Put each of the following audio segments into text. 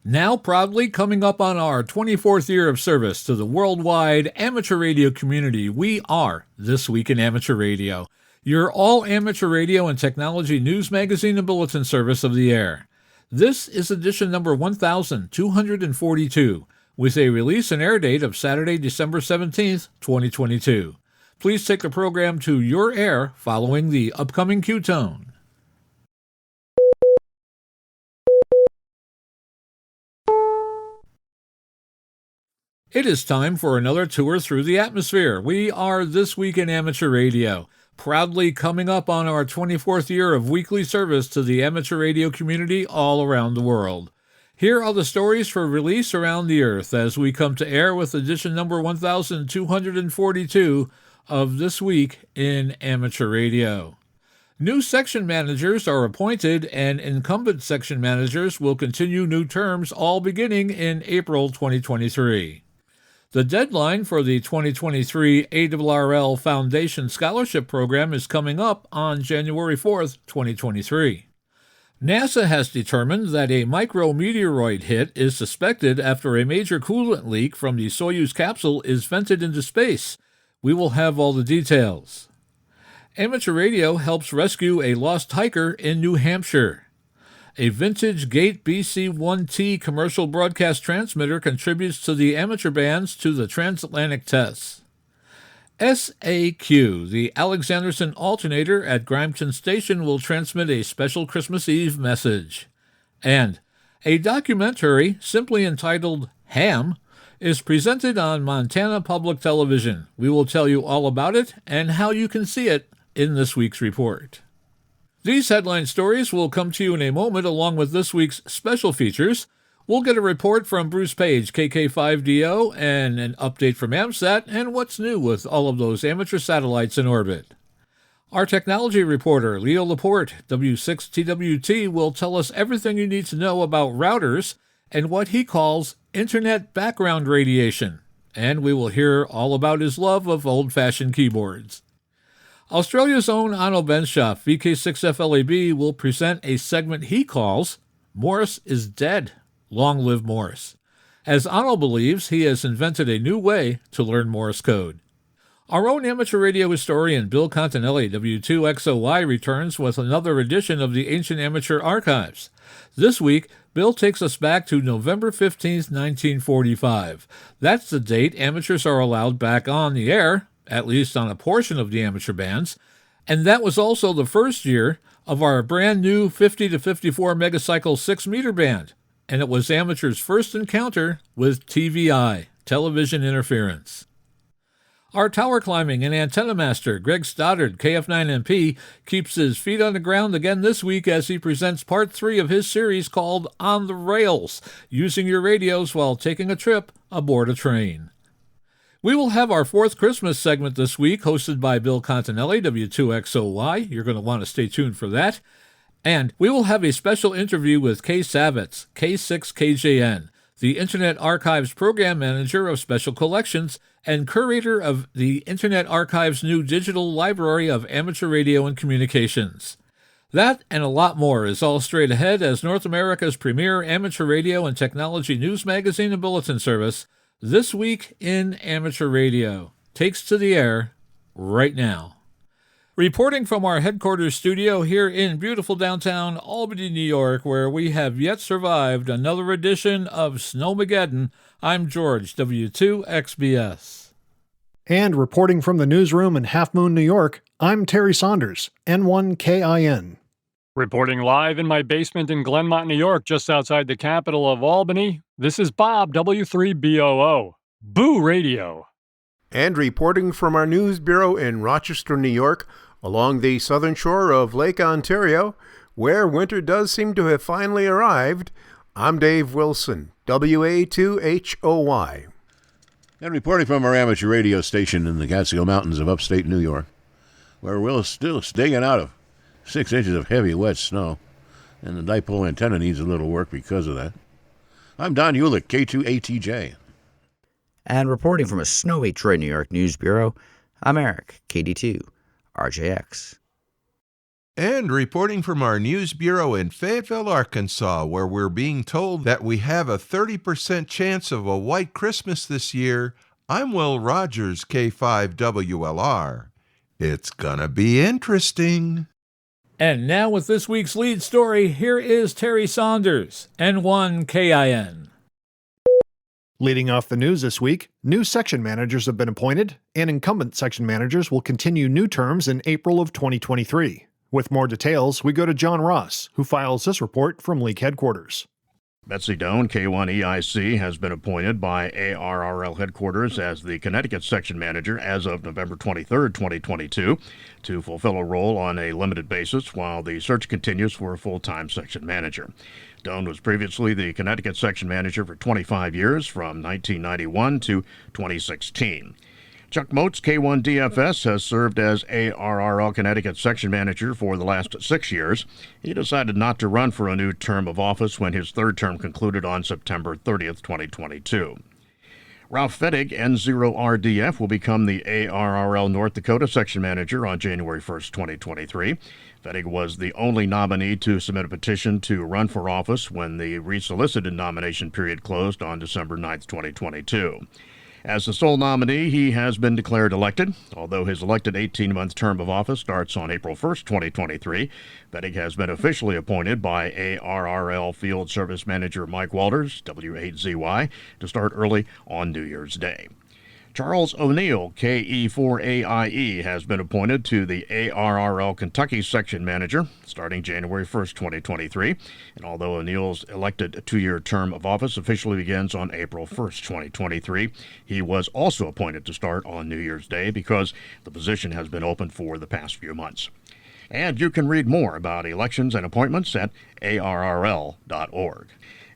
Now proudly coming up on our 24th year of service to the worldwide amateur radio community, we are This Week in Amateur Radio, your all-amateur radio and technology news magazine and bulletin service of the air. This is edition number 1242, with a release and air date of Saturday, December 17th, 2022. Please take the program to your air following the upcoming cue tone. It is time for another tour through the atmosphere. We are This Week in Amateur Radio, proudly coming up on our 24th year of weekly service to the amateur radio community all around the world. Here are the stories for release around the earth as we come to air with edition number 1242 of This Week in Amateur Radio. New section managers are appointed, and incumbent section managers will continue new terms all beginning in April 2023. The deadline for the 2023 ARRL Foundation Scholarship Program is coming up on January 4th, 2023. NASA has determined that a micrometeoroid hit is suspected after a major coolant leak from the Soyuz capsule is vented into space. We will have all the details. Amateur radio helps rescue a lost hiker in New Hampshire. A vintage Gate BC-1T commercial broadcast transmitter contributes to the amateur bands to the transatlantic tests. SAQ, the Alexanderson alternator at Grimeton Station, will transmit a special Christmas Eve message. And a documentary, simply entitled Ham, is presented on Montana Public Television. We will tell you all about it and how you can see it in this week's report. These headline stories will come to you in a moment along with this week's special features. We'll get a report from Bruce Page, KK5DO, and an update from AMSAT and what's new with all of those amateur satellites in orbit. Our technology reporter, Leo Laporte, W6TWT, will tell us everything you need to know about routers and what he calls internet background radiation. And we will hear all about his love of old-fashioned keyboards. Australia's own Onno Benshoff, VK6FLAB, will present a segment he calls Morse is Dead. Long live Morse, as Onno believes he has invented a new way to learn Morse code. Our own amateur radio historian Bill Continelli, W2XOY, returns with another edition of the Ancient Amateur Archives. This week, Bill takes us back to November 15th, 1945. That's the date amateurs are allowed back on the air, at least on a portion of the amateur bands, and that was also the first year of our brand new 50 to 54 megacycle 6-meter band, and it was amateurs' first encounter with TVI, television interference. Our tower climbing and antenna master, Greg Stoddard, KF9MP, keeps his feet on the ground again this week as he presents part 3 of his series called On the Rails, using your radios while taking a trip aboard a train. We will have our 4th Christmas segment this week, hosted by Bill Continelli, W2XOY. You're going to want to stay tuned for that. And we will have a special interview with Kay Savitz, K6KJN, the Internet Archive's Program Manager of Special Collections and curator of the Internet Archive's new digital library of amateur radio and communications. That and a lot more is all straight ahead as North America's premier amateur radio and technology news magazine and bulletin service, This Week in Amateur Radio, takes to the air right now. Reporting from our headquarters studio here in beautiful downtown Albany, New York, where we have yet survived another edition of Snowmageddon, I'm George, W2XBS. And reporting from the newsroom in Half Moon, New York, I'm Terry Saunders, N1KIN. Reporting live in my basement in Glenmont, New York, just outside the capital of Albany, this is Bob, W3BOO. Boo Radio. And reporting from our news bureau in Rochester, New York, along the southern shore of Lake Ontario, where winter does seem to have finally arrived, I'm Dave Wilson, WA2HOY. And reporting from our amateur radio station in the Catskill Mountains of upstate New York, where we're still digging out of 6 inches of heavy, wet snow, and the dipole antenna needs a little work because of that. I'm Don Hulick, K2ATJ. And reporting from a snowy Troy, New York news bureau, I'm Eric, KD2, RJX. And reporting from our news bureau in Fayetteville, Arkansas, where we're being told that we have a 30% chance of a white Christmas this year, I'm Will Rogers, K5WLR. It's gonna be interesting. And now with this week's lead story, here is Terry Saunders, N1KIN. Leading off the news this week, new section managers have been appointed, and incumbent section managers will continue new terms in April of 2023. With more details, we go to John Ross, who files this report from League headquarters. Betsy Doan, K1EIC, has been appointed by ARRL headquarters as the Connecticut section manager as of November 23, 2022, to fulfill a role on a limited basis while the search continues for a full-time section manager. Doan was previously the Connecticut section manager for 25 years, from 1991 to 2016. Chuck Motes, K1DFS, has served as ARRL Connecticut section manager for the last 6 years. He decided not to run for a new term of office when his third term concluded on September 30th, 2022. Ralph Fettig, N0RDF, will become the ARRL North Dakota section manager on January 1st, 2023. Fettig was the only nominee to submit a petition to run for office when the resolicited nomination period closed on December 9th, 2022. As the sole nominee, he has been declared elected. Although his elected 18-month term of office starts on April 1st, 2023, Fettig has been officially appointed by ARRL Field Service Manager Mike Walters, W8ZY, to start early on New Year's Day. Charles O'Neill, KE4AIE, has been appointed to the ARRL Kentucky section manager starting January 1st, 2023. And although O'Neill's elected 2-year term of office officially begins on April 1st, 2023, he was also appointed to start on New Year's Day because the position has been open for the past few months. And you can read more about elections and appointments at ARRL.org.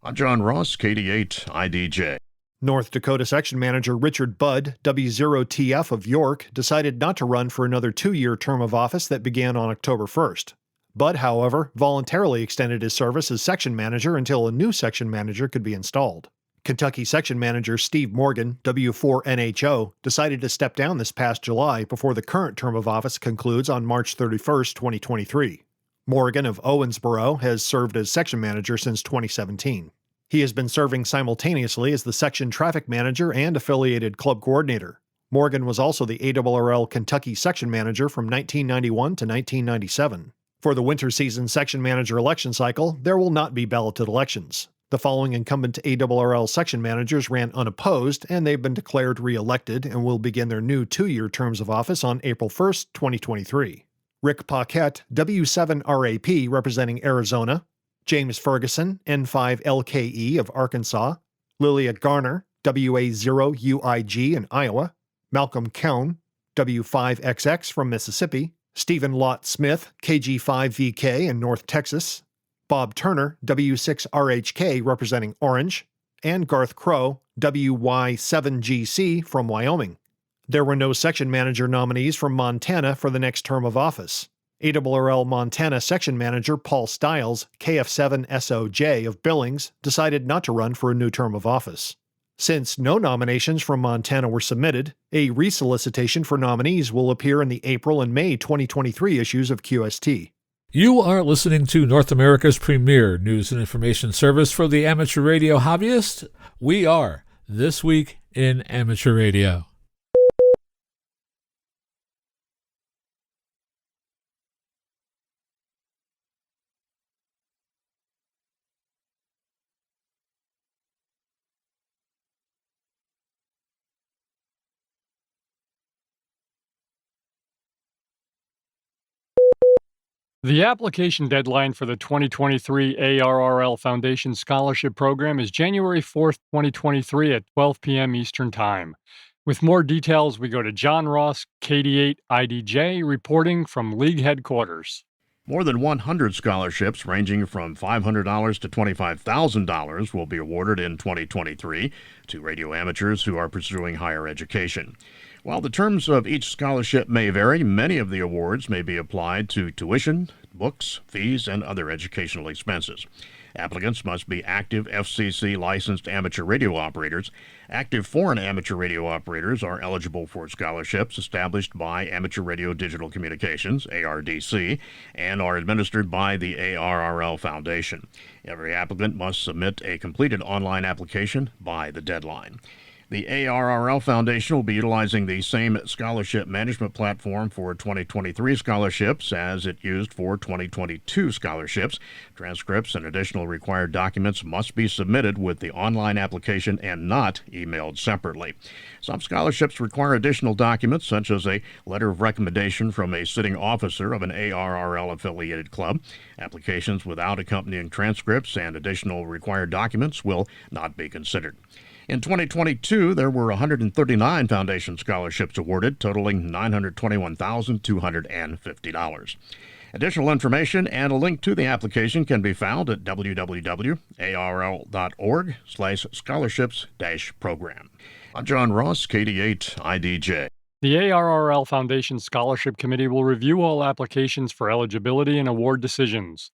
I'm John Ross, KD8IDJ. North Dakota section manager Richard Budd, W0TF of York, decided not to run for another 2-year term of office that began on October 1st. Budd, however, voluntarily extended his service as section manager until a new section manager could be installed. Kentucky section manager Steve Morgan, W4NHO, decided to step down this past July before the current term of office concludes on March 31st, 2023. Morgan of Owensboro has served as section manager since 2017. He has been serving simultaneously as the section traffic manager and affiliated club coordinator. Morgan was also the ARRL Kentucky section manager from 1991 to 1997. For the winter season section manager election cycle, there will not be balloted elections. The following incumbent ARRL section managers ran unopposed, and they've been declared re-elected and will begin their new 2-year terms of office on April 1st, 2023. Rick Paquette, W7RAP, representing Arizona. James Ferguson, N5LKE of Arkansas, Lilia Garner, WA0UIG in Iowa, Malcolm Cohn, W5XX from Mississippi, Stephen Lott Smith, KG5VK in North Texas, Bob Turner, W6RHK representing Orange, and Garth Crow, WY7GC from Wyoming. There were no section manager nominees from Montana for the next term of office. ARRL Montana section manager Paul Stiles, KF7SOJ of Billings, decided not to run for a new term of office. Since no nominations from Montana were submitted, a resolicitation for nominees will appear in the April and May 2023 issues of QST. You are listening to North America's premier news and information service for the amateur radio hobbyist. We are This Week in Amateur Radio. The application deadline for the 2023 ARRL Foundation Scholarship Program is January 4th, 2023 at 12 p.m. Eastern Time. With more details, we go to John Ross, KD8IDJ, reporting from League headquarters. More than 100 scholarships ranging from $500 to $25,000 will be awarded in 2023 to radio amateurs who are pursuing higher education. While the terms of each scholarship may vary, many of the awards may be applied to tuition, books, fees, and other educational expenses. Applicants must be active FCC-licensed amateur radio operators. Active foreign amateur radio operators are eligible for scholarships established by Amateur Radio Digital Communications, ARDC, and are administered by the ARRL Foundation. Every applicant must submit a completed online application by the deadline. The ARRL Foundation will be utilizing the same scholarship management platform for 2023 scholarships as it used for 2022 scholarships. Transcripts and additional required documents must be submitted with the online application and not emailed separately. Some scholarships require additional documents, such as a letter of recommendation from a sitting officer of an ARRL-affiliated club. Applications without accompanying transcripts and additional required documents will not be considered. In 2022, there were 139 foundation scholarships awarded, totaling $921,250. Additional information and a link to the application can be found at www.arrl.org/scholarships-program. I'm John Ross, KD8 IDJ. The ARRL Foundation Scholarship Committee will review all applications for eligibility and award decisions.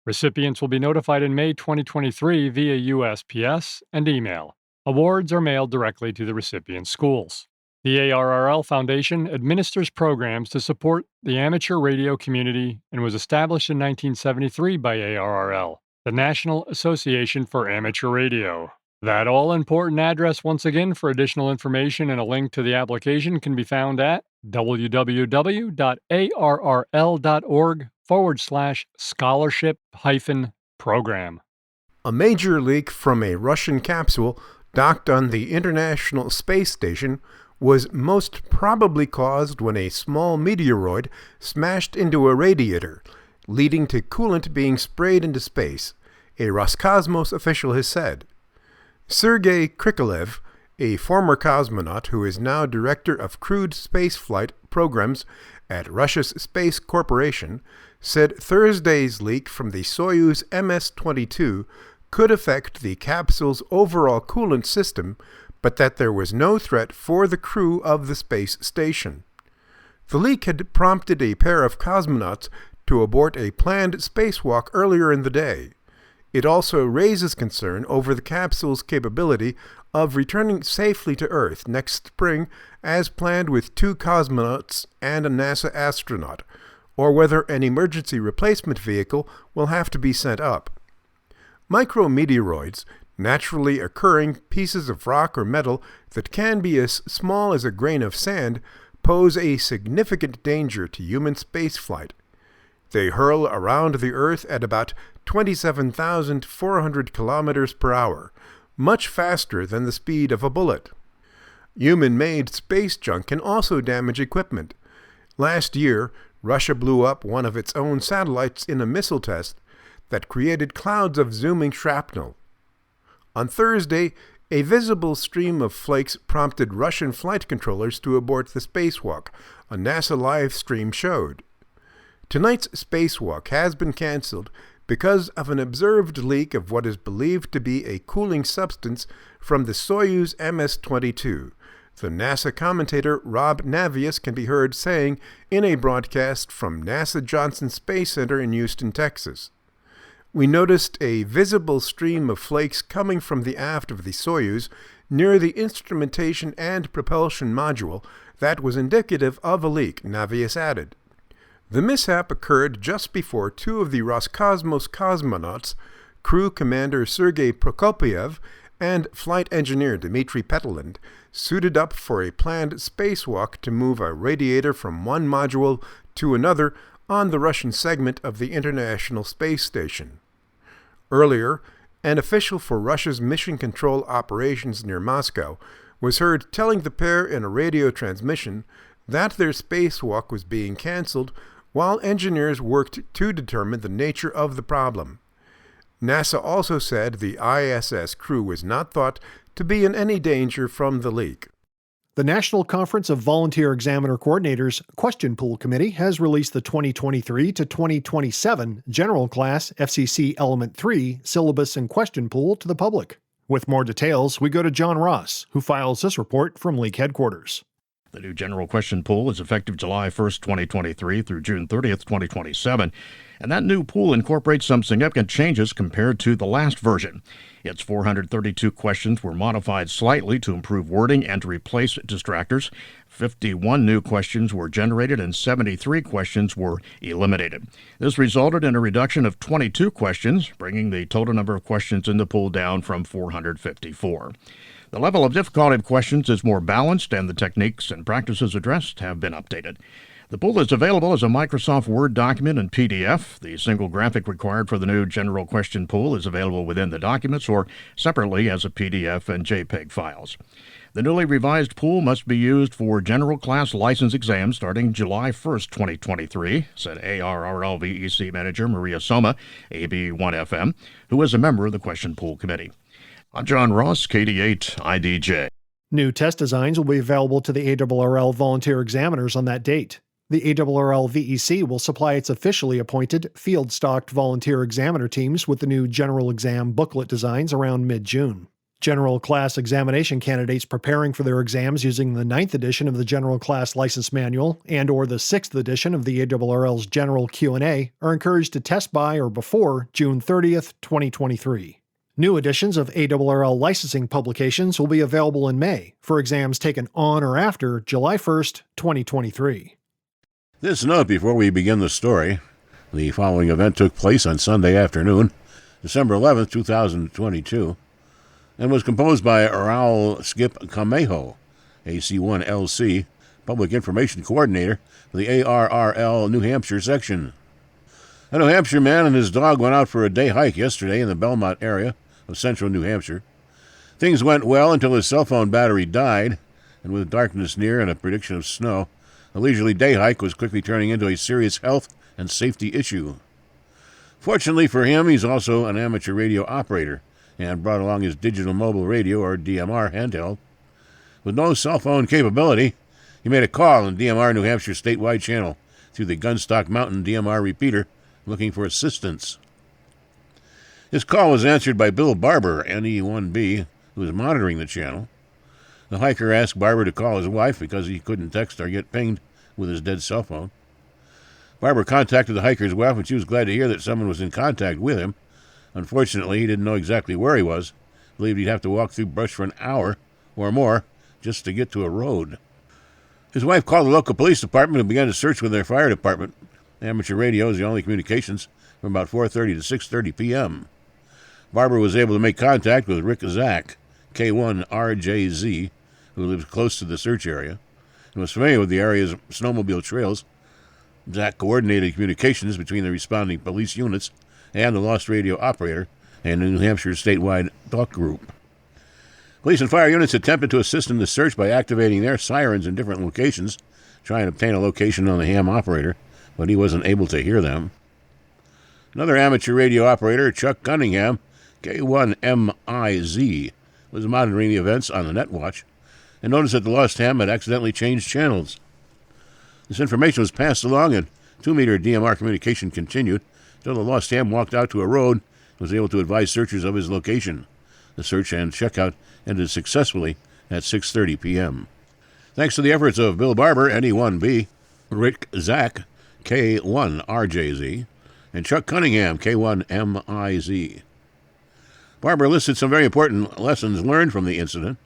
Recipients will be notified in May 2023 via USPS and email. Awards are mailed directly to the recipient schools. The ARRL Foundation administers programs to support the amateur radio community and was established in 1973 by ARRL, the National Association for Amateur Radio. That all-important address, once again, for additional information and a link to the application can be found at www.arrl.org/scholarship-program. A major leak from a Russian capsule docked on the International Space Station was most probably caused when a small meteoroid smashed into a radiator, leading to coolant being sprayed into space, a Roscosmos official has said. Sergei Krikalev, a former cosmonaut who is now director of crewed spaceflight programs at Russia's Space Corporation, said Thursday's leak from the Soyuz MS-22 could affect the capsule's overall coolant system, but that there was no threat for the crew of the space station. The leak had prompted a pair of cosmonauts to abort a planned spacewalk earlier in the day. It also raises concern over the capsule's capability of returning safely to Earth next spring as planned with 2 cosmonauts and a NASA astronaut, or whether an emergency replacement vehicle will have to be sent up. Micrometeoroids, naturally occurring pieces of rock or metal that can be as small as a grain of sand, pose a significant danger to human spaceflight. They hurl around the Earth at about 27,400 kilometers per hour, much faster than the speed of a bullet. Human-made space junk can also damage equipment. Last year, Russia blew up one of its own satellites in a missile test that created clouds of zooming shrapnel. On Thursday, a visible stream of flakes prompted Russian flight controllers to abort the spacewalk, a NASA live stream showed. Tonight's spacewalk has been canceled because of an observed leak of what is believed to be a cooling substance from the Soyuz MS-22. The NASA commentator Rob Navius can be heard saying in a broadcast from NASA Johnson Space Center in Houston, Texas. We noticed a visible stream of flakes coming from the aft of the Soyuz near the instrumentation and propulsion module that was indicative of a leak, Navius added. The mishap occurred just before 2 of the Roscosmos cosmonauts, crew commander Sergei Prokopyev and flight engineer Dmitry Peteland, suited up for a planned spacewalk to move a radiator from one module to another on the Russian segment of the International Space Station. Earlier, an official for Russia's mission control operations near Moscow was heard telling the pair in a radio transmission that their spacewalk was being canceled while engineers worked to determine the nature of the problem. NASA also said the ISS crew was not thought to be in any danger from the leak. The National Conference of Volunteer Examiner Coordinators Question Pool Committee has released the 2023 to 2027 General Class FCC Element 3 Syllabus and Question Pool to the public. With more details, we go to John Ross, who files this report from League headquarters. The new general question pool is effective July 1st, 2023 through June 30th, 2027. and that new pool incorporates some significant changes compared to the last version. Its 432 questions were modified slightly to improve wording and to replace distractors. 51 new questions were generated and 73 questions were eliminated. This resulted in a reduction of 22 questions, bringing the total number of questions in the pool down from 454. The level of difficulty of questions is more balanced, and the techniques and practices addressed have been updated. The pool is available as a Microsoft Word document and PDF. The single graphic required for the new general question pool is available within the documents or separately as a PDF and JPEG files. The newly revised pool must be used for general class license exams starting July 1st, 2023, said ARRL VEC Manager Maria Soma, AB1FM, who is a member of the Question Pool Committee. I'm John Ross, KD8 IDJ. New test designs will be available to the ARRL volunteer examiners on that date. The ARRL VEC will supply its officially appointed, field-stocked volunteer examiner teams with the new general exam booklet designs around mid-June. General class examination candidates preparing for their exams using the 9th edition of the General Class License Manual and/or the 6th edition of the ARRL's General Q&A are encouraged to test by or before June 30th, 2023. New editions of ARRL licensing publications will be available in May for exams taken on or after July 1st, 2023. This note before we begin the story. The following event took place on Sunday afternoon, December 11th, 2022, and was composed by Raul Skip Camejo, AC1LC, Public Information Coordinator for the ARRL New Hampshire section. A New Hampshire man and his dog went out for a day hike yesterday in the Belmont area of central New Hampshire. Things went well until his cell phone battery died, and with darkness near and a prediction of snow, the leisurely day hike was quickly turning into a serious health and safety issue. Fortunately for him, he's also an amateur radio operator and brought along his digital mobile radio, or DMR, handheld. With no cell phone capability, he made a call on DMR New Hampshire statewide channel through the Gunstock Mountain DMR repeater looking for assistance. His call was answered by Bill Barber, NE1B, who was monitoring the channel. The hiker asked Barber to call his wife because he couldn't text or get pinged with his dead cell phone. Barber contacted the hiker's wife, and she was glad to hear that someone was in contact with him. Unfortunately, he didn't know exactly where he was. Believed he'd have to walk through brush for an hour or more just to get to a road. His wife called the local police department and began to search with their fire department. Amateur radio is the only communications from about 4:30 to 6:30 p.m. Barber was able to make contact with Rick Zach, K1RJZ, who lives close to the search area, and was familiar with the area's snowmobile trails. Zach coordinated communications between the responding police units and the lost radio operator and the New Hampshire statewide talk group. Police and fire units attempted to assist in the search by activating their sirens in different locations, trying to obtain a location on the ham operator, but he wasn't able to hear them. Another amateur radio operator, Chuck Cunningham, K1MIZ, was monitoring the events on the NetWatch and noticed that the lost ham had accidentally changed channels. This information was passed along, and 2-meter DMR communication continued until the lost ham walked out to a road and was able to advise searchers of his location. The search and checkout ended successfully at 6:30 p.m. Thanks to the efforts of Bill Barber, NE1B, Rick Zach, K1RJZ, and Chuck Cunningham, K1MIZ. Barber listed some very important lessons learned from the incident.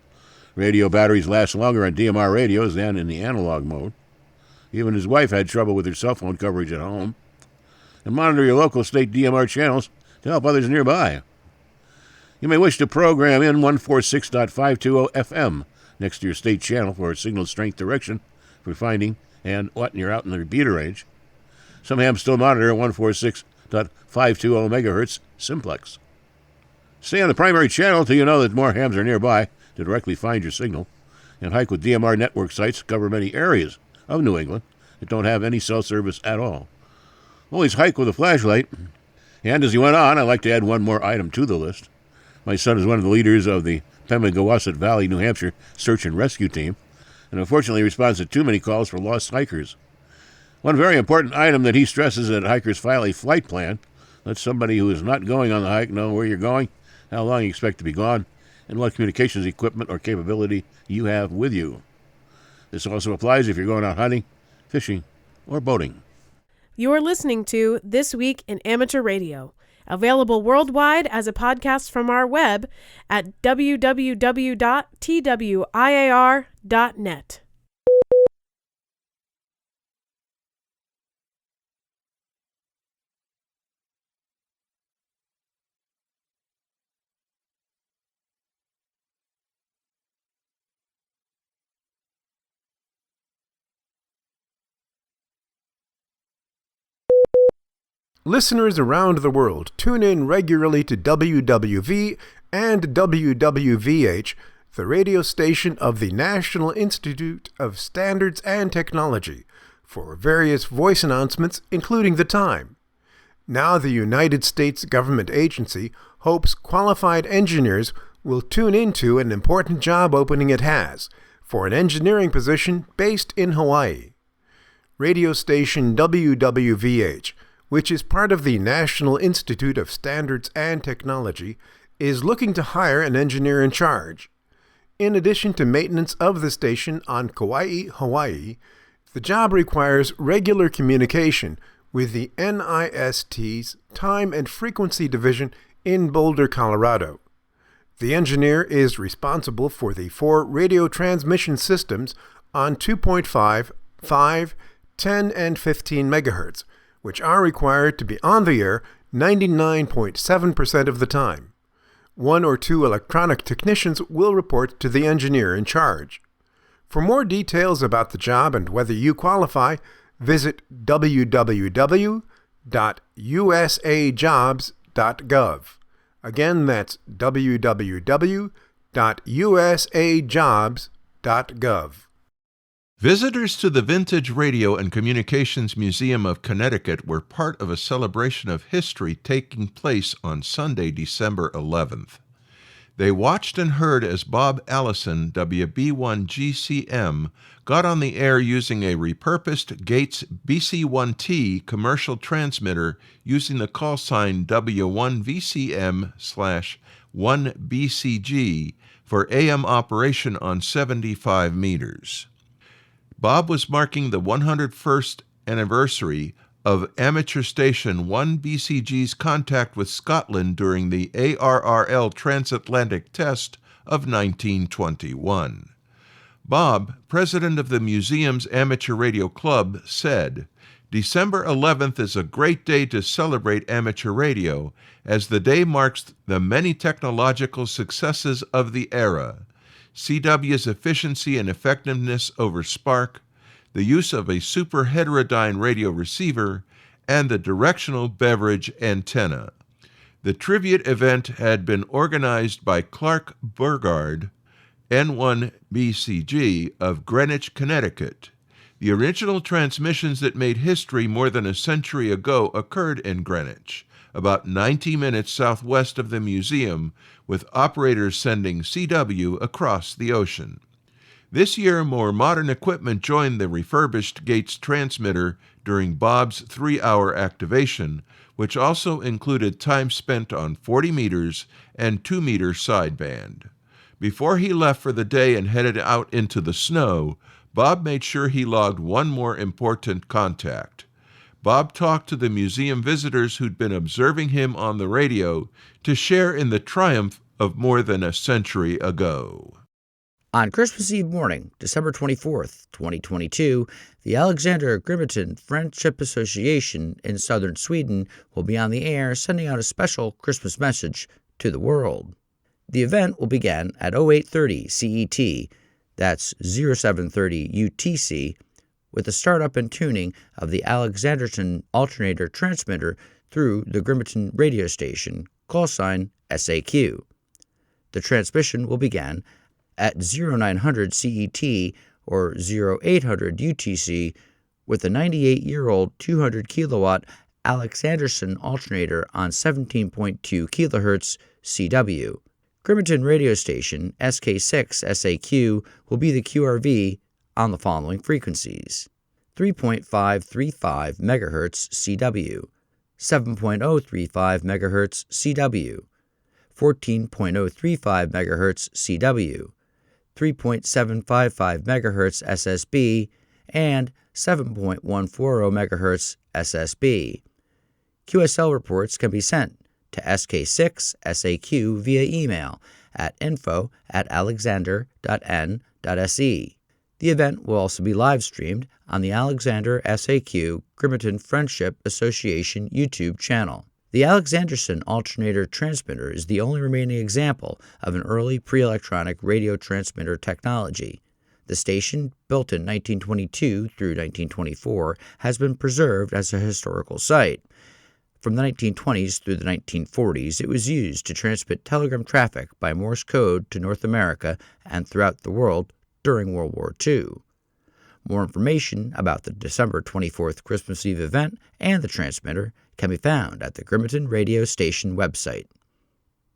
Radio batteries last longer on DMR radios than in the analog mode. Even his wife had trouble with her cell phone coverage at home. And monitor your local state DMR channels to help others nearby. You may wish to program in 146.520 FM next to your state channel for signal strength direction for finding and when you're out in the repeater range. Some hams still monitor 146.520 megahertz simplex. Stay on the primary channel till you know that more hams are nearby to directly find your signal, and hike with DMR network sites cover many areas of New England that don't have any cell service at all. Always hike with a flashlight. And as you went on, I'd like to add one more item to the list. My son is one of the leaders of the Pemigewasset Valley, New Hampshire Search and Rescue Team, and unfortunately responds to too many calls for lost hikers. One very important item that he stresses is that hikers file a flight plan. Let somebody who is not going on the hike know where you're going, how long you expect to be gone, and what communications equipment or capability you have with you. This also applies if you're going out hunting, fishing, or boating. You are listening to This Week in Amateur Radio, available worldwide as a podcast from our web at www.twiar.net. Listeners around the world tune in regularly to WWV and WWVH, the radio station of the National Institute of Standards and Technology, for various voice announcements, including the time. Now the United States government agency hopes qualified engineers will tune into an important job opening it has for an engineering position based in Hawaii. Radio station WWVH, which is part of the National Institute of Standards and Technology, is looking to hire an engineer in charge. In addition to maintenance of the station on Kauai, Hawaii, the job requires regular communication with the NIST's Time and Frequency Division in Boulder, Colorado. The engineer is responsible for the 4 radio transmission systems on 2.5, 5, 10, and 15 megahertz, which are required to be on the air 99.7% of the time. 1 or 2 electronic technicians will report to the engineer in charge. For more details about the job and whether you qualify, visit www.usajobs.gov. Again, that's www.usajobs.gov. Visitors to the Vintage Radio and Communications Museum of Connecticut were part of a celebration of history taking place on Sunday, December 11th. They watched and heard as Bob Allison, WB1GCM, got on the air using a repurposed Gates BC1T commercial transmitter using the call sign W1VCM/1BCG for AM operation on 75 meters. Bob was marking the 101st anniversary of amateur station 1BCG's contact with Scotland during the ARRL transatlantic test of 1921. Bob, president of the museum's Amateur Radio Club, said, "December 11th is a great day to celebrate amateur radio, as the day marks the many technological successes of the era. CW's efficiency and effectiveness over Spark, the use of a super heterodyne radio receiver, and the directional beverage antenna." The tribute event had been organized by Clark Burgard, N1BCG of Greenwich, Connecticut. The original transmissions that made history more than a century ago occurred in Greenwich, about 90 minutes southwest of the museum, with operators sending CW across the ocean. This year, more modern equipment joined the refurbished Gates transmitter during Bob's 3-hour activation, which also included time spent on 40 meters and 2-meter sideband. Before he left for the day and headed out into the snow, Bob made sure he logged one more important contact. Bob talked to the museum visitors who'd been observing him on the radio to share in the triumph of more than a century ago. On Christmas Eve morning, December 24th, 2022, the Alexander Grimmington Friendship Association in southern Sweden will be on the air sending out a special Christmas message to the world. The event will begin at 0830 CET, that's 0730 UTC, with the startup and tuning of the Alexanderson alternator transmitter through the Grimmington radio station, call sign SAQ. The transmission will begin at 0900 CET or 0800 UTC with a 98-year-old 200-kilowatt Alexanderson alternator on 17.2 kHz CW. Grimmington radio station SK6 SAQ will be the QRV on the following frequencies: 3.535 MHz CW, 7.035 MHz CW, 14.035 MHz CW, 3.755 MHz SSB, and 7.140 MHz SSB. QSL reports can be sent to SK6SAQ via email at info@alexander.n.se. The event will also be live-streamed on the Alexander SAQ Grimeton Friendship Association YouTube channel. The Alexanderson alternator transmitter is the only remaining example of an early pre-electronic radio transmitter technology. The station, built in 1922 through 1924, has been preserved as a historical site. From the 1920s through the 1940s, it was used to transmit telegram traffic by Morse code to North America and throughout the world during World War II. More information about the December 24th Christmas Eve event and the transmitter can be found at the Grimeton radio station website.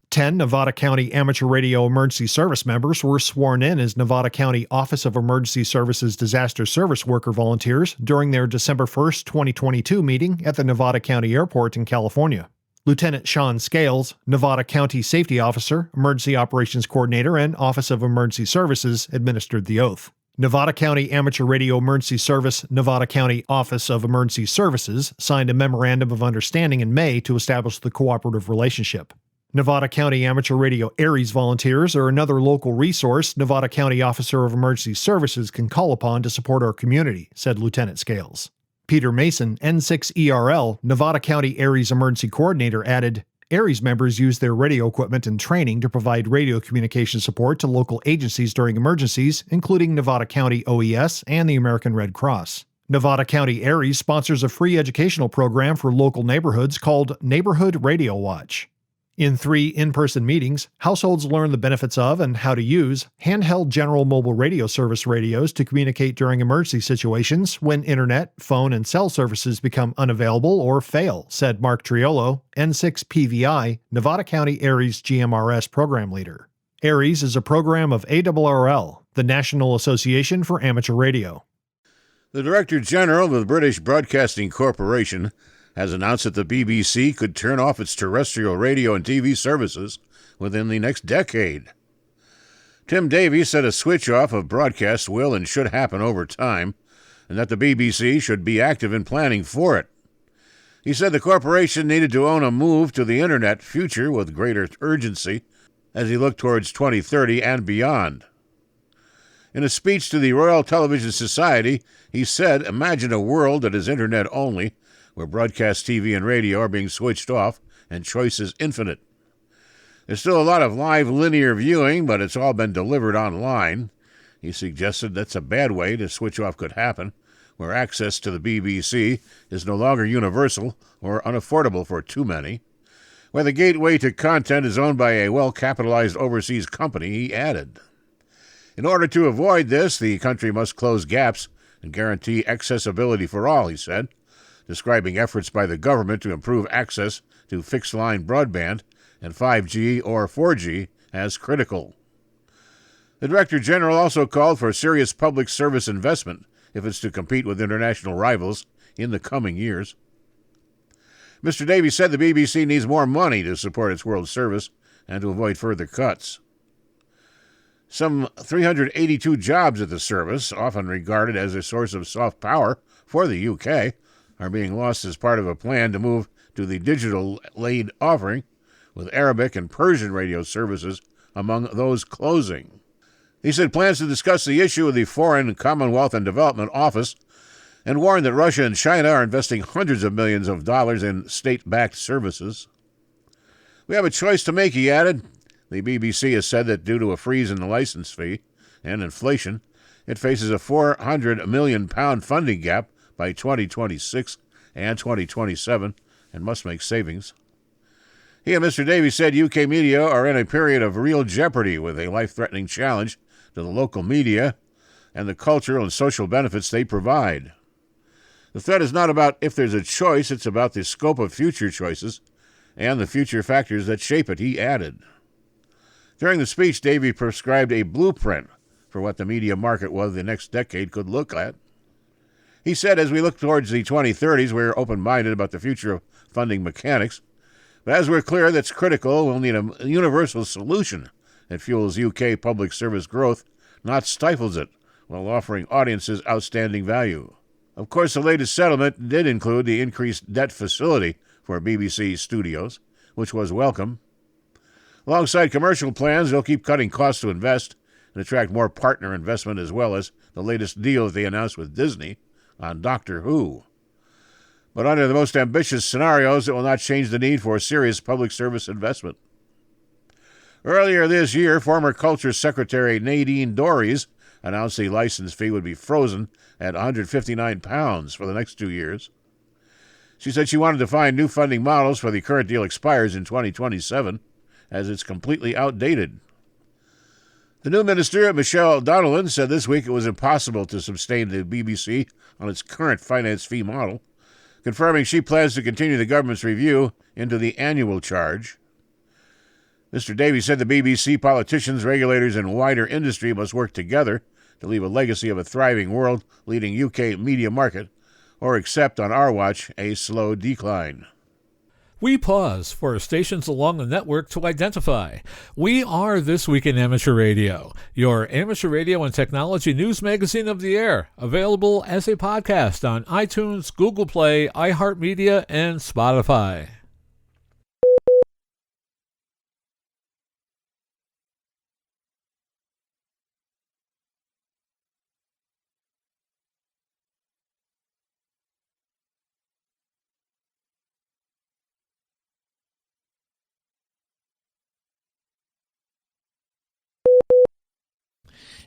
10 Nevada County Amateur Radio Emergency Service members were sworn in as Nevada County Office of Emergency Services Disaster Service Worker volunteers during their December 1st, 2022 meeting at the Nevada County Airport in California. Lieutenant Sean Scales, Nevada County Safety Officer, Emergency Operations Coordinator, and Office of Emergency Services administered the oath. Nevada County Amateur Radio Emergency Service, Nevada County Office of Emergency Services signed a memorandum of understanding in May to establish the cooperative relationship. Nevada County Amateur Radio ARRL volunteers are another local resource Nevada County Officer of Emergency Services can call upon to support our community, said Lieutenant Scales. Peter Mason, N6ERL, Nevada County ARRL Emergency Coordinator, added, ARRL members use their radio equipment and training to provide radio communication support to local agencies during emergencies, including Nevada County OES and the American Red Cross. Nevada County ARRL sponsors a free educational program for local neighborhoods called Neighborhood Radio Watch. In 3 in-person meetings, households learn the benefits of and how to use handheld general mobile radio service radios to communicate during emergency situations when internet, phone, and cell services become unavailable or fail, said Mark Triolo, N6PVI, Nevada County ARRL's GMRS program leader. ARRL is a program of ARRL, the National Association for Amateur Radio. The Director General of the British Broadcasting Corporation has announced that the BBC could turn off its terrestrial radio and TV services within the next decade. Tim Davies said a switch-off of broadcasts will and should happen over time, and that the BBC should be active in planning for it. He said the corporation needed to own a move to the Internet future with greater urgency as he looked towards 2030 and beyond. In a speech to the Royal Television Society, he said, "Imagine a world that is Internet only, where broadcast TV and radio are being switched off and choice is infinite. There's still a lot of live linear viewing, but it's all been delivered online." He suggested that's a bad way the switch-off could happen, where access to the BBC is no longer universal or unaffordable for too many. Where the gateway to content is owned by a well-capitalized overseas company, he added. In order to avoid this, the country must close gaps and guarantee accessibility for all, he said, describing efforts by the government to improve access to fixed-line broadband and 5G or 4G as critical. The Director General also called for serious public service investment if it's to compete with international rivals in the coming years. Mr. Davies said the BBC needs more money to support its world service and to avoid further cuts. Some 382 jobs at the service, often regarded as a source of soft power for the UK, are being lost as part of a plan to move to the digital aid offering, with Arabic and Persian radio services among those closing. He said plans to discuss the issue with the Foreign, Commonwealth and Development Office and warned that Russia and China are investing hundreds of millions of dollars in state-backed services. We have a choice to make, he added. The BBC has said that due to a freeze in the license fee and inflation, it faces a £400 million funding gap by 2026 and 2027 and must make savings. He and Mr. Davies said UK media are in a period of real jeopardy with a life-threatening challenge to the local media and the cultural and social benefits they provide. The threat is not about if there's a choice, it's about the scope of future choices and the future factors that shape it, he added. During the speech, Davies prescribed a blueprint for what the media market of the next decade could look at. He said, as we look towards the 2030s, we're open-minded about the future of funding mechanics. But as we're clear that's critical, we'll need a universal solution that fuels UK public service growth, not stifles it, while offering audiences outstanding value. Of course, the latest settlement did include the increased debt facility for BBC studios, which was welcome. Alongside commercial plans, they'll keep cutting costs to invest and attract more partner investment, as well as the latest deal that they announced with Disney on Doctor Who. But under the most ambitious scenarios, it will not change the need for serious public service investment. Earlier this year, former Culture Secretary Nadine Dorries announced the license fee would be frozen at £159 for the next 2 years. She said she wanted to find new funding models for the current deal expires in 2027, as it's completely outdated. The new minister, Michelle Donlon, said this week it was impossible to sustain the BBC on its current finance fee model, confirming she plans to continue the government's review into the annual charge. Mr. Davies said the BBC, politicians, regulators, and wider industry must work together to leave a legacy of a thriving world-leading UK media market, or accept on our watch a slow decline. We pause for stations along the network to identify. We are This Week in Amateur Radio, your amateur radio and technology news magazine of the air, available as a podcast on iTunes, Google Play, iHeartMedia, and Spotify.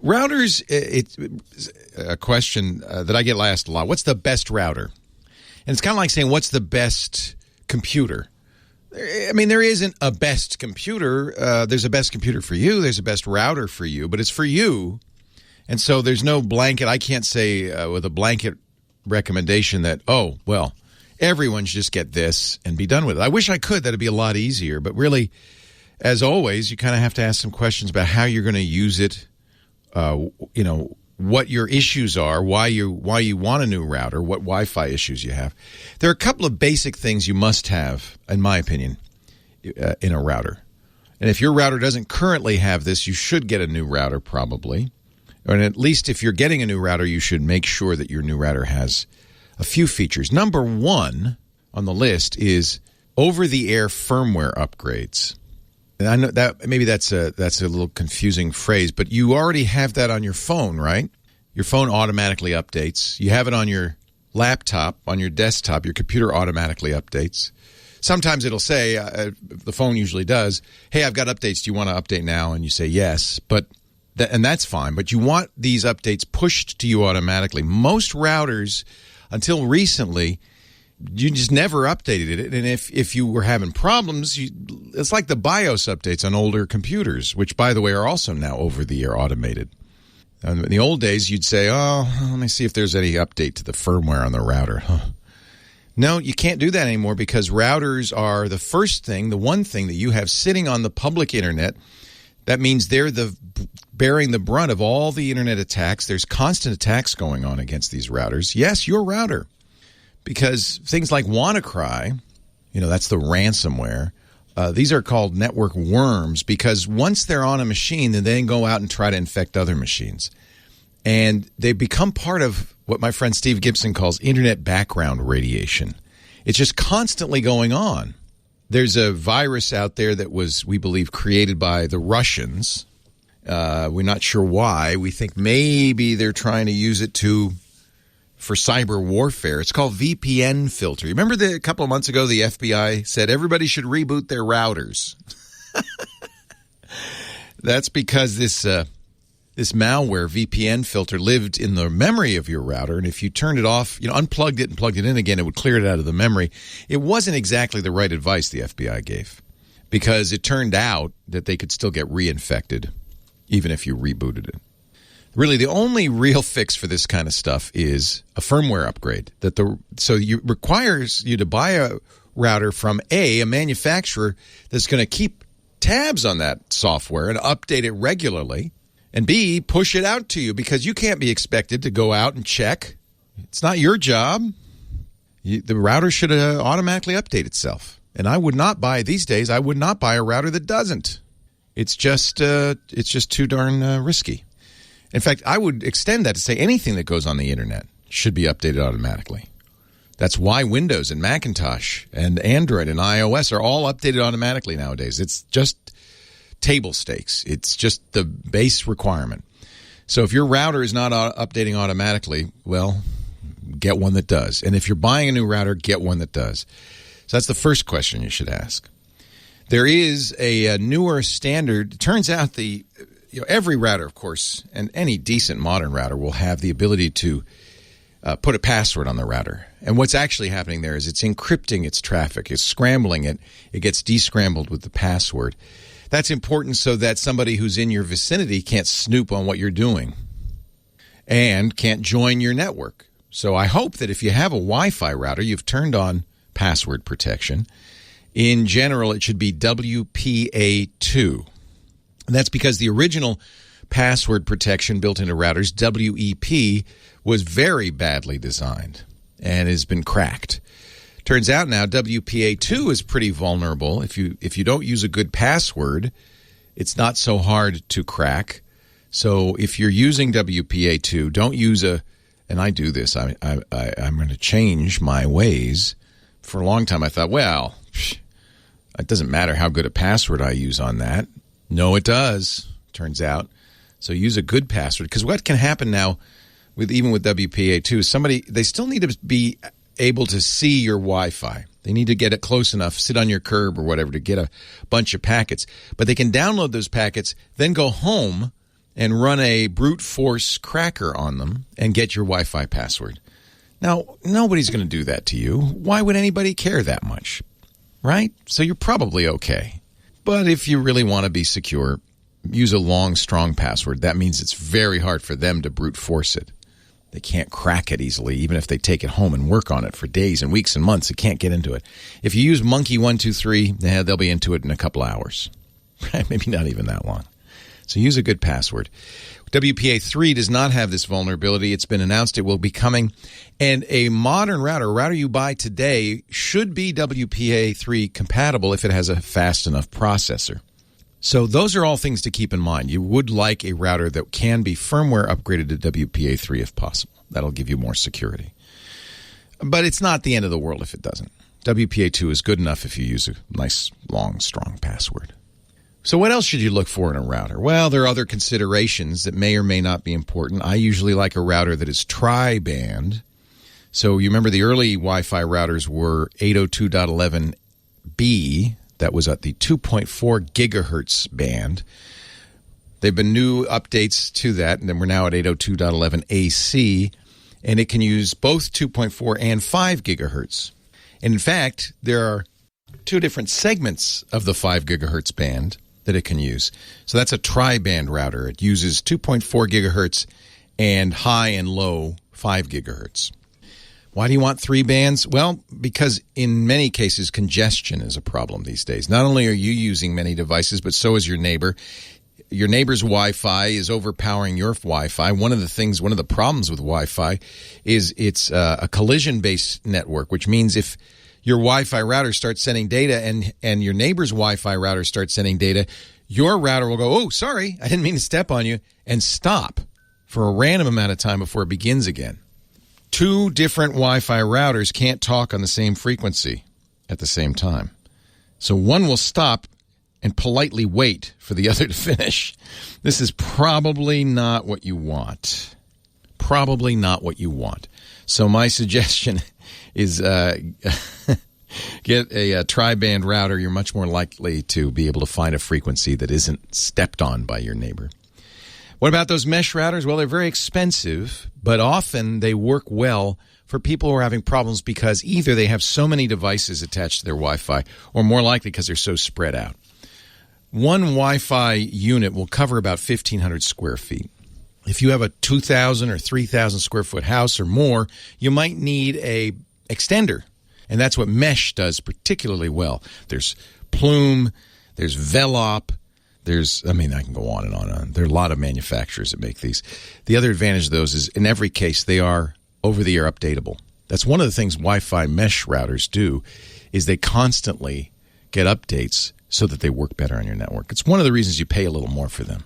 Routers, it's a question that I get asked a lot. What's the best router? And it's kind of like saying, what's the best computer? I mean, there isn't a best computer. There's a best computer for you. There's a best router for you, but it's for you. And so there's no blanket. I can't say with a blanket recommendation that, oh, well, everyone should just get this and be done with it. I wish I could. That'd be a lot easier. But really, as always, you kind of have to ask some questions about how you're going to use it. What your issues are, why you want a new router, what Wi-Fi issues you have. There are a couple of basic things you must have, in my opinion, in a router. And if your router doesn't currently have this, you should get a new router probably. Or at least if you're getting a new router, you should make sure that your new router has a few features. Number one on the list is over-the-air firmware upgrades. And I know that maybe that's a little confusing phrase, but you already have that on your phone, right? Your phone automatically updates. You have it on your laptop, on your desktop. Your computer automatically updates. Sometimes it'll say, the phone usually does, hey, I've got updates. Do you want to update now? And you say yes, and that's fine. But you want these updates pushed to you automatically. Most routers, until recently, you just never updated it. And if you were having problems, it's like the BIOS updates on older computers, which, by the way, are also now over-the-air automated. In the old days, you'd say, oh, let me see if there's any update to the firmware on the router. Huh. No, you can't do that anymore because routers are the one thing that you have sitting on the public internet. That means they're bearing the brunt of all the internet attacks. There's constant attacks going on against these routers. Yes, your router. Because things like WannaCry, that's the ransomware, these are called network worms because once they're on a machine, then they go out and try to infect other machines. And they become part of what my friend Steve Gibson calls internet background radiation. It's just constantly going on. There's a virus out there that was, we believe, created by the Russians. We're not sure why. We think maybe they're trying to use it for cyber warfare. It's called VPN filter. You remember a couple of months ago, the FBI said everybody should reboot their routers. That's because this malware VPN filter lived in the memory of your router, and if you turned it off, unplugged it and plugged it in again, it would clear it out of the memory. It wasn't exactly the right advice the FBI gave, because it turned out that they could still get reinfected even if you rebooted it. Really, the only real fix for this kind of stuff is a firmware upgrade. Requires you to buy a router from a manufacturer that's going to keep tabs on that software and update it regularly, and B, push it out to you because you can't be expected to go out and check. It's not your job. The router should automatically update itself. And these days, I would not buy a router that doesn't. It's just too darn risky. In fact, I would extend that to say anything that goes on the internet should be updated automatically. That's why Windows and Macintosh and Android and iOS are all updated automatically nowadays. It's just table stakes. It's just the base requirement. So if your router is not updating automatically, well, get one that does. And if you're buying a new router, get one that does. So that's the first question you should ask. There is a newer standard. It turns out every router, of course, and any decent modern router will have the ability to put a password on the router. And what's actually happening there is it's encrypting its traffic. It's scrambling it. It gets descrambled with the password. That's important so that somebody who's in your vicinity can't snoop on what you're doing and can't join your network. So I hope that if you have a Wi-Fi router, you've turned on password protection. In general, it should be WPA2. And that's because the original password protection built into routers, WEP, was very badly designed and has been cracked. Turns out now WPA2 is pretty vulnerable. If you don't use a good password, it's not so hard to crack. So if you're using WPA2, don't use and I do this. I'm going to change my ways. For a long time I thought, well, it doesn't matter how good a password I use on that. No, it does, turns out. So use a good password. Because what can happen now, even with WPA2, they still need to be able to see your Wi-Fi. They need to get it close enough, sit on your curb or whatever, to get a bunch of packets. But they can download those packets, then go home and run a brute force cracker on them and get your Wi-Fi password. Now, nobody's going to do that to you. Why would anybody care that much? Right? So you're probably okay. But if you really want to be secure, use a long, strong password. That means it's very hard for them to brute force it. They can't crack it easily, even if they take it home and work on it for days and weeks and months. They can't get into it. If you use Monkey123, they'll be into it in a couple hours. Maybe not even that long. So use a good password. WPA3 does not have this vulnerability. It's been announced it will be coming. And a modern router, a router you buy today, should be WPA3 compatible if it has a fast enough processor. So those are all things to keep in mind. You would like a router that can be firmware upgraded to WPA3 if possible. That'll give you more security. But it's not the end of the world if it doesn't. WPA2 is good enough if you use a nice, long, strong password. So what else should you look for in a router? Well, there are other considerations that may or may not be important. I usually like a router that is tri-band. So you remember the early Wi-Fi routers were 802.11b. That was at the 2.4 gigahertz band. There have been new updates to that, and then we're now at 802.11ac, and it can use both 2.4 and 5 gigahertz. And in fact, there are two different segments of the 5 gigahertz band that it can use. So that's a tri-band router. It uses 2.4 gigahertz and high and low 5 gigahertz. Why do you want 3 bands? Well, because in many cases, congestion is a problem these days. Not only are you using many devices, but so is your neighbor. Your neighbor's Wi-Fi is overpowering your Wi-Fi. One of the problems with Wi-Fi is it's a collision-based network, which means if your Wi-Fi router starts sending data and your neighbor's Wi-Fi router starts sending data, your router will go, oh, sorry, I didn't mean to step on you, and stop for a random amount of time before it begins again. 2 different Wi-Fi routers can't talk on the same frequency at the same time. So one will stop and politely wait for the other to finish. This is probably not what you want. Probably not what you want. So my suggestion is get a tri-band router. You're much more likely to be able to find a frequency that isn't stepped on by your neighbor. What about those mesh routers? Well, they're very expensive, but often they work well for people who are having problems because either they have so many devices attached to their Wi-Fi, or more likely because they're so spread out. One Wi-Fi unit will cover about 1,500 square feet. If you have a 2,000 or 3,000 square foot house or more, you might need a extender. And that's what mesh does particularly well. There's Plume, there's Velop, I can go on and on and on. There are a lot of manufacturers that make these. The other advantage of those is in every case they are over-the-air updatable. That's one of the things Wi-Fi mesh routers do, is they constantly get updates so that they work better on your network. It's one of the reasons you pay a little more for them.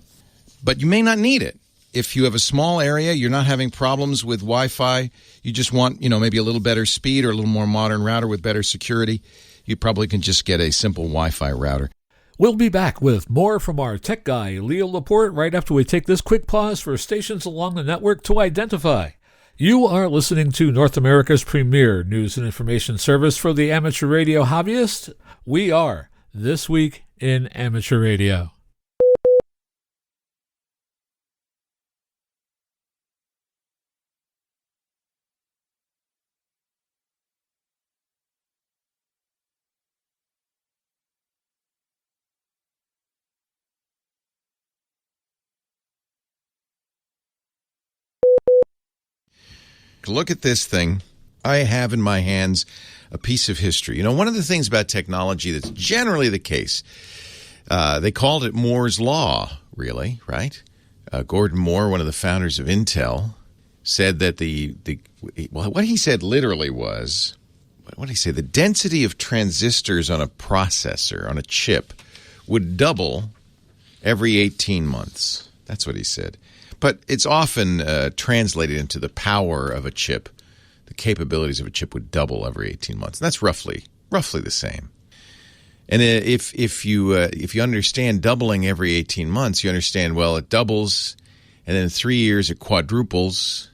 But you may not need it. if you have a small area, you're not having problems with Wi-Fi, you just want, maybe a little better speed or a little more modern router with better security, you probably can just get a simple Wi-Fi router. We'll be back with more from our tech guy, Leo Laporte, right after we take this quick pause for stations along the network to identify. You are listening to North America's premier news and information service for the amateur radio hobbyist. We are This Week in Amateur Radio. Look at this thing. I have in my hands a piece of history. One of the things about technology that's generally the case, they called it Moore's Law, really, right? Gordon Moore, one of the founders of Intel, said that what he said literally was, what did he say? The density of transistors on a processor, on a chip, would double every 18 months. That's what he said. But it's often translated into the power of a chip. The capabilities of a chip would double every 18 months. And that's roughly the same. And if you understand doubling every 18 months, you understand, well, it doubles, and then in 3 years it quadruples,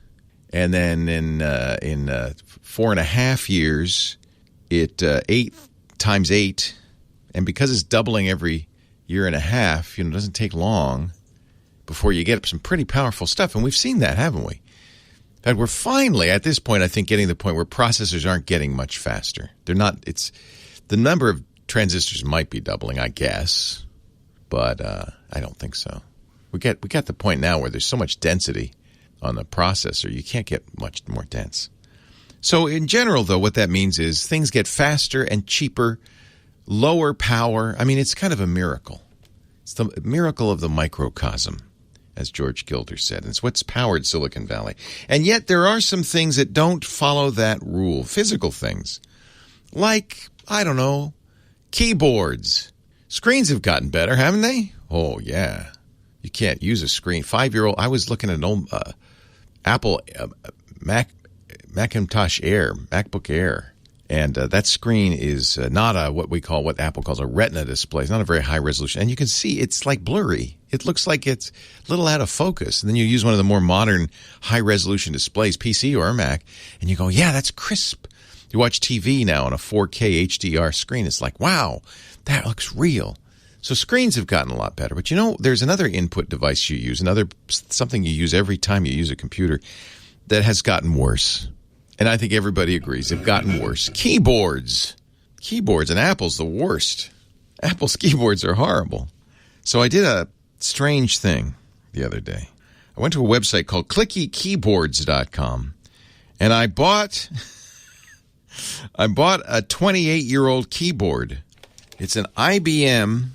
and then in 4.5 years it 8 times 8, and because it's doubling every year and a half, it doesn't take long before you get some pretty powerful stuff. And we've seen that, haven't we? In fact, we're finally, at this point, I think, getting to the point where processors aren't getting much faster. They're not, the number of transistors might be doubling, I guess, but I don't think so. We got the point now where there's so much density on the processor, you can't get much more dense. So in general, though, what that means is things get faster and cheaper, lower power. I mean, it's kind of a miracle. It's the miracle of the microcosm, as George Gilder said. And it's what's powered Silicon Valley. And yet there are some things that don't follow that rule, physical things. Like, I don't know, keyboards. Screens have gotten better, haven't they? Oh, yeah. You can't use a screen. 5-year-old, I was looking at an old Apple Macintosh Air, MacBook Air. And that screen is not what Apple calls a retina display. It's not a very high resolution. And you can see it's like blurry. It looks like it's a little out of focus. And then you use one of the more modern high-resolution displays, PC or Mac, and you go, yeah, that's crisp. You watch TV now on a 4K HDR screen. It's like, wow, that looks real. So screens have gotten a lot better. But there's another input device you use, something you use every time you use a computer that has gotten worse. And I think everybody agrees they've gotten worse. Keyboards. And Apple's the worst. Apple's keyboards are horrible. So I did a strange thing the other day. I went to a website called clickykeyboards.com, and I bought a 28-year-old keyboard. It's an IBM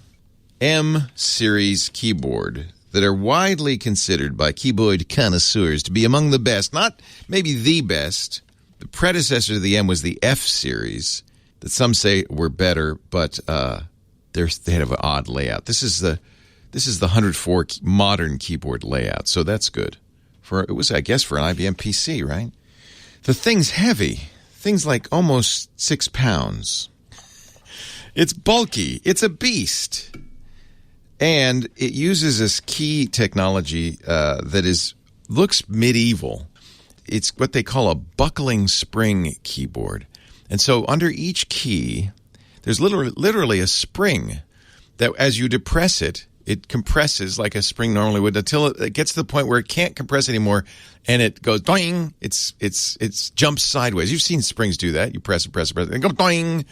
M series keyboard that are widely considered by keyboard connoisseurs to be among the best, not maybe the best. The predecessor to the M was the F series that some say were better, but they have an odd layout. This is the 104 modern keyboard layout, so that's good. It was, I guess, for an IBM PC, right? The thing's heavy. Thing's like almost 6 pounds. It's bulky. It's a beast. And it uses this key technology that looks medieval. It's what they call a buckling spring keyboard. And so under each key, there's literally a spring that as you depress it, it compresses like a spring normally would until it gets to the point where it can't compress anymore, and it goes doing. It's jumps sideways. You've seen springs do that. You press it, and it goes doing.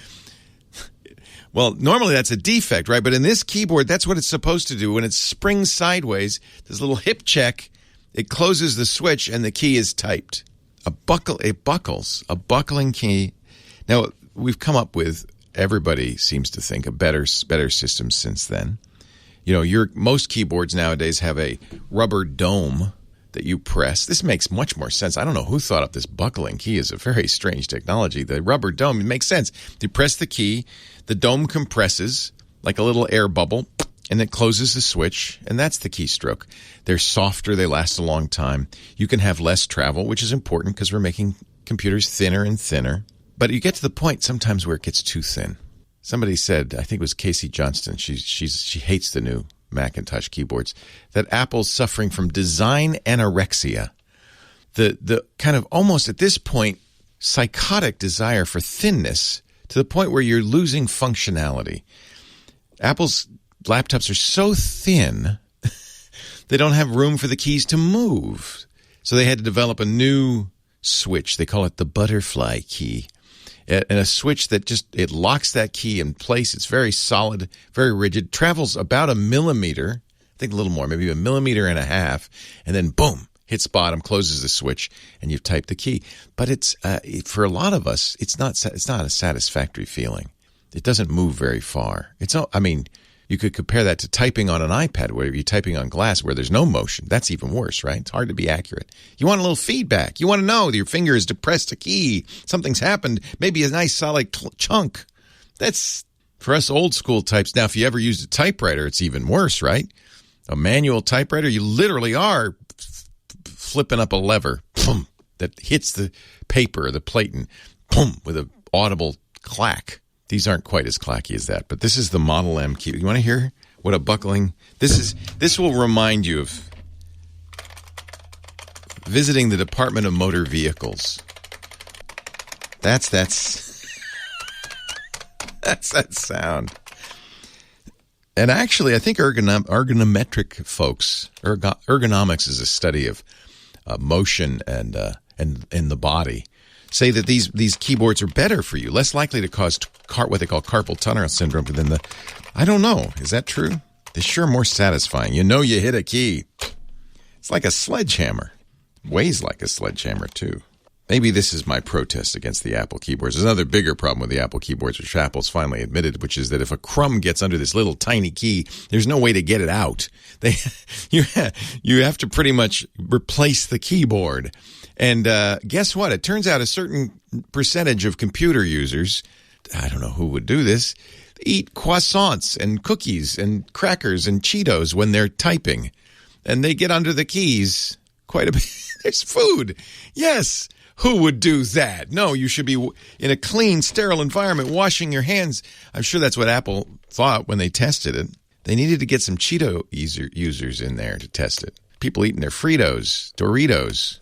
Well, normally that's a defect, right? But in this keyboard, that's what it's supposed to do. When it springs sideways, this little hip check, it closes the switch and the key is typed. It buckles, a buckling key. Now, we've come up with, everybody seems to think, a better system since then. Most keyboards nowadays have a rubber dome that you press. This makes much more sense. I don't know who thought up this buckling key. Is a very strange technology. The rubber dome, it makes sense. You press the key, the dome compresses like a little air bubble, and it closes the switch, and that's the keystroke. They're softer, they last a long time. You can have less travel, which is important because we're making computers thinner and thinner. But you get to the point sometimes where it gets too thin. Somebody said, I think it was Casey Johnston, she hates the new Macintosh keyboards, that Apple's suffering from design anorexia. The kind of almost at this point psychotic desire for thinness to the point where you're losing functionality. Apple's laptops are so thin, they don't have room for the keys to move. So they had to develop a new switch. They call it the butterfly key. And a switch that it locks that key in place. It's very solid, very rigid, travels about a millimeter, I think a little more, maybe 1.5 millimeters, and then boom, hits bottom, closes the switch, and you've typed the key. But it's for a lot of us, it's not a satisfactory feeling. It doesn't move very far. You could compare that to typing on an iPad where you're typing on glass where there's no motion. That's even worse, right? It's hard to be accurate. You want a little feedback. You want to know that your finger has depressed a key. Something's happened. Maybe a nice solid chunk. That's, for us old school types. Now, if you ever used a typewriter, it's even worse, right? A manual typewriter, you literally are flipping up a lever boom, that hits the paper or the plate and boom, with an audible clack. These aren't quite as clacky as that, but this is the Model M key. You want to hear what a buckling? This will remind you of visiting the Department of Motor Vehicles. That's that sound. And actually, I think ergonometric folks, ergonomics is a study of motion and in the body, say that these keyboards are better for you, less likely to cause what they call carpal tunnel syndrome than I don't know. Is that true? They're sure more satisfying. You hit a key. It's like a sledgehammer. Weighs like a sledgehammer, too. Maybe this is my protest against the Apple keyboards. There's another bigger problem with the Apple keyboards, which Apple's finally admitted, which is that if a crumb gets under this little tiny key, there's no way to get it out. You have to pretty much replace the keyboard. And guess what? It turns out a certain percentage of computer users, I don't know who would do this, eat croissants and cookies and crackers and Cheetos when they're typing. And they get under the keys quite a bit. There's food. Yes. Who would do that? No, you should be in a clean, sterile environment, washing your hands. I'm sure that's what Apple thought when they tested it. They needed to get some Cheeto users in there to test it. People eating their Fritos, Doritos,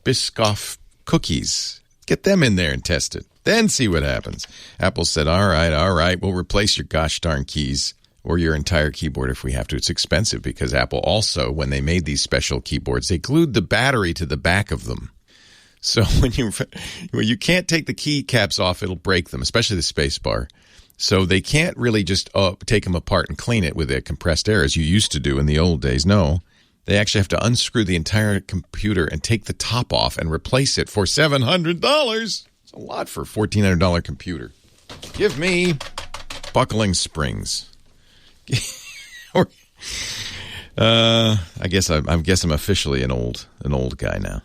Biscoff cookies. Get them in there and test it. Then see what happens. Apple said, all right, we'll replace your gosh darn keys or your entire keyboard if we have to. It's expensive because Apple also, when they made these special keyboards, they glued the battery to the back of them. So when you can't take the keycaps off, it'll break them, especially the space bar. So they can't really just take them apart and clean it with a compressed air as you used to do in the old days. No, they actually have to unscrew the entire computer and take the top off and replace it for $700. It's a lot for a $1,400 computer. Give me buckling springs. I guess I'm officially an old guy now.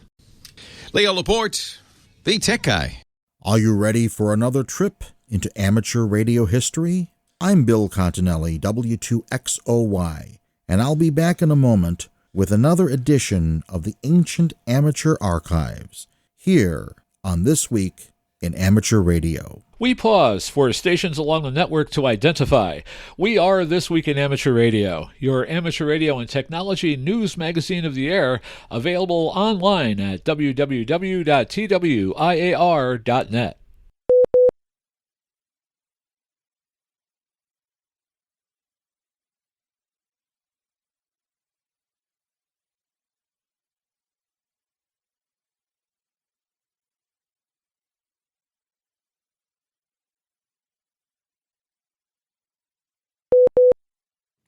Leo Laporte, the tech guy. Are you ready for another trip into amateur radio history? I'm Bill Continelli, W2XOY, and I'll be back in a moment with another edition of the Ancient Amateur Archives, here on This Week in Amateur Radio. We pause for stations along the network to identify. We are This Week in Amateur Radio, your amateur radio and technology news magazine of the air, available online at www.twiar.net.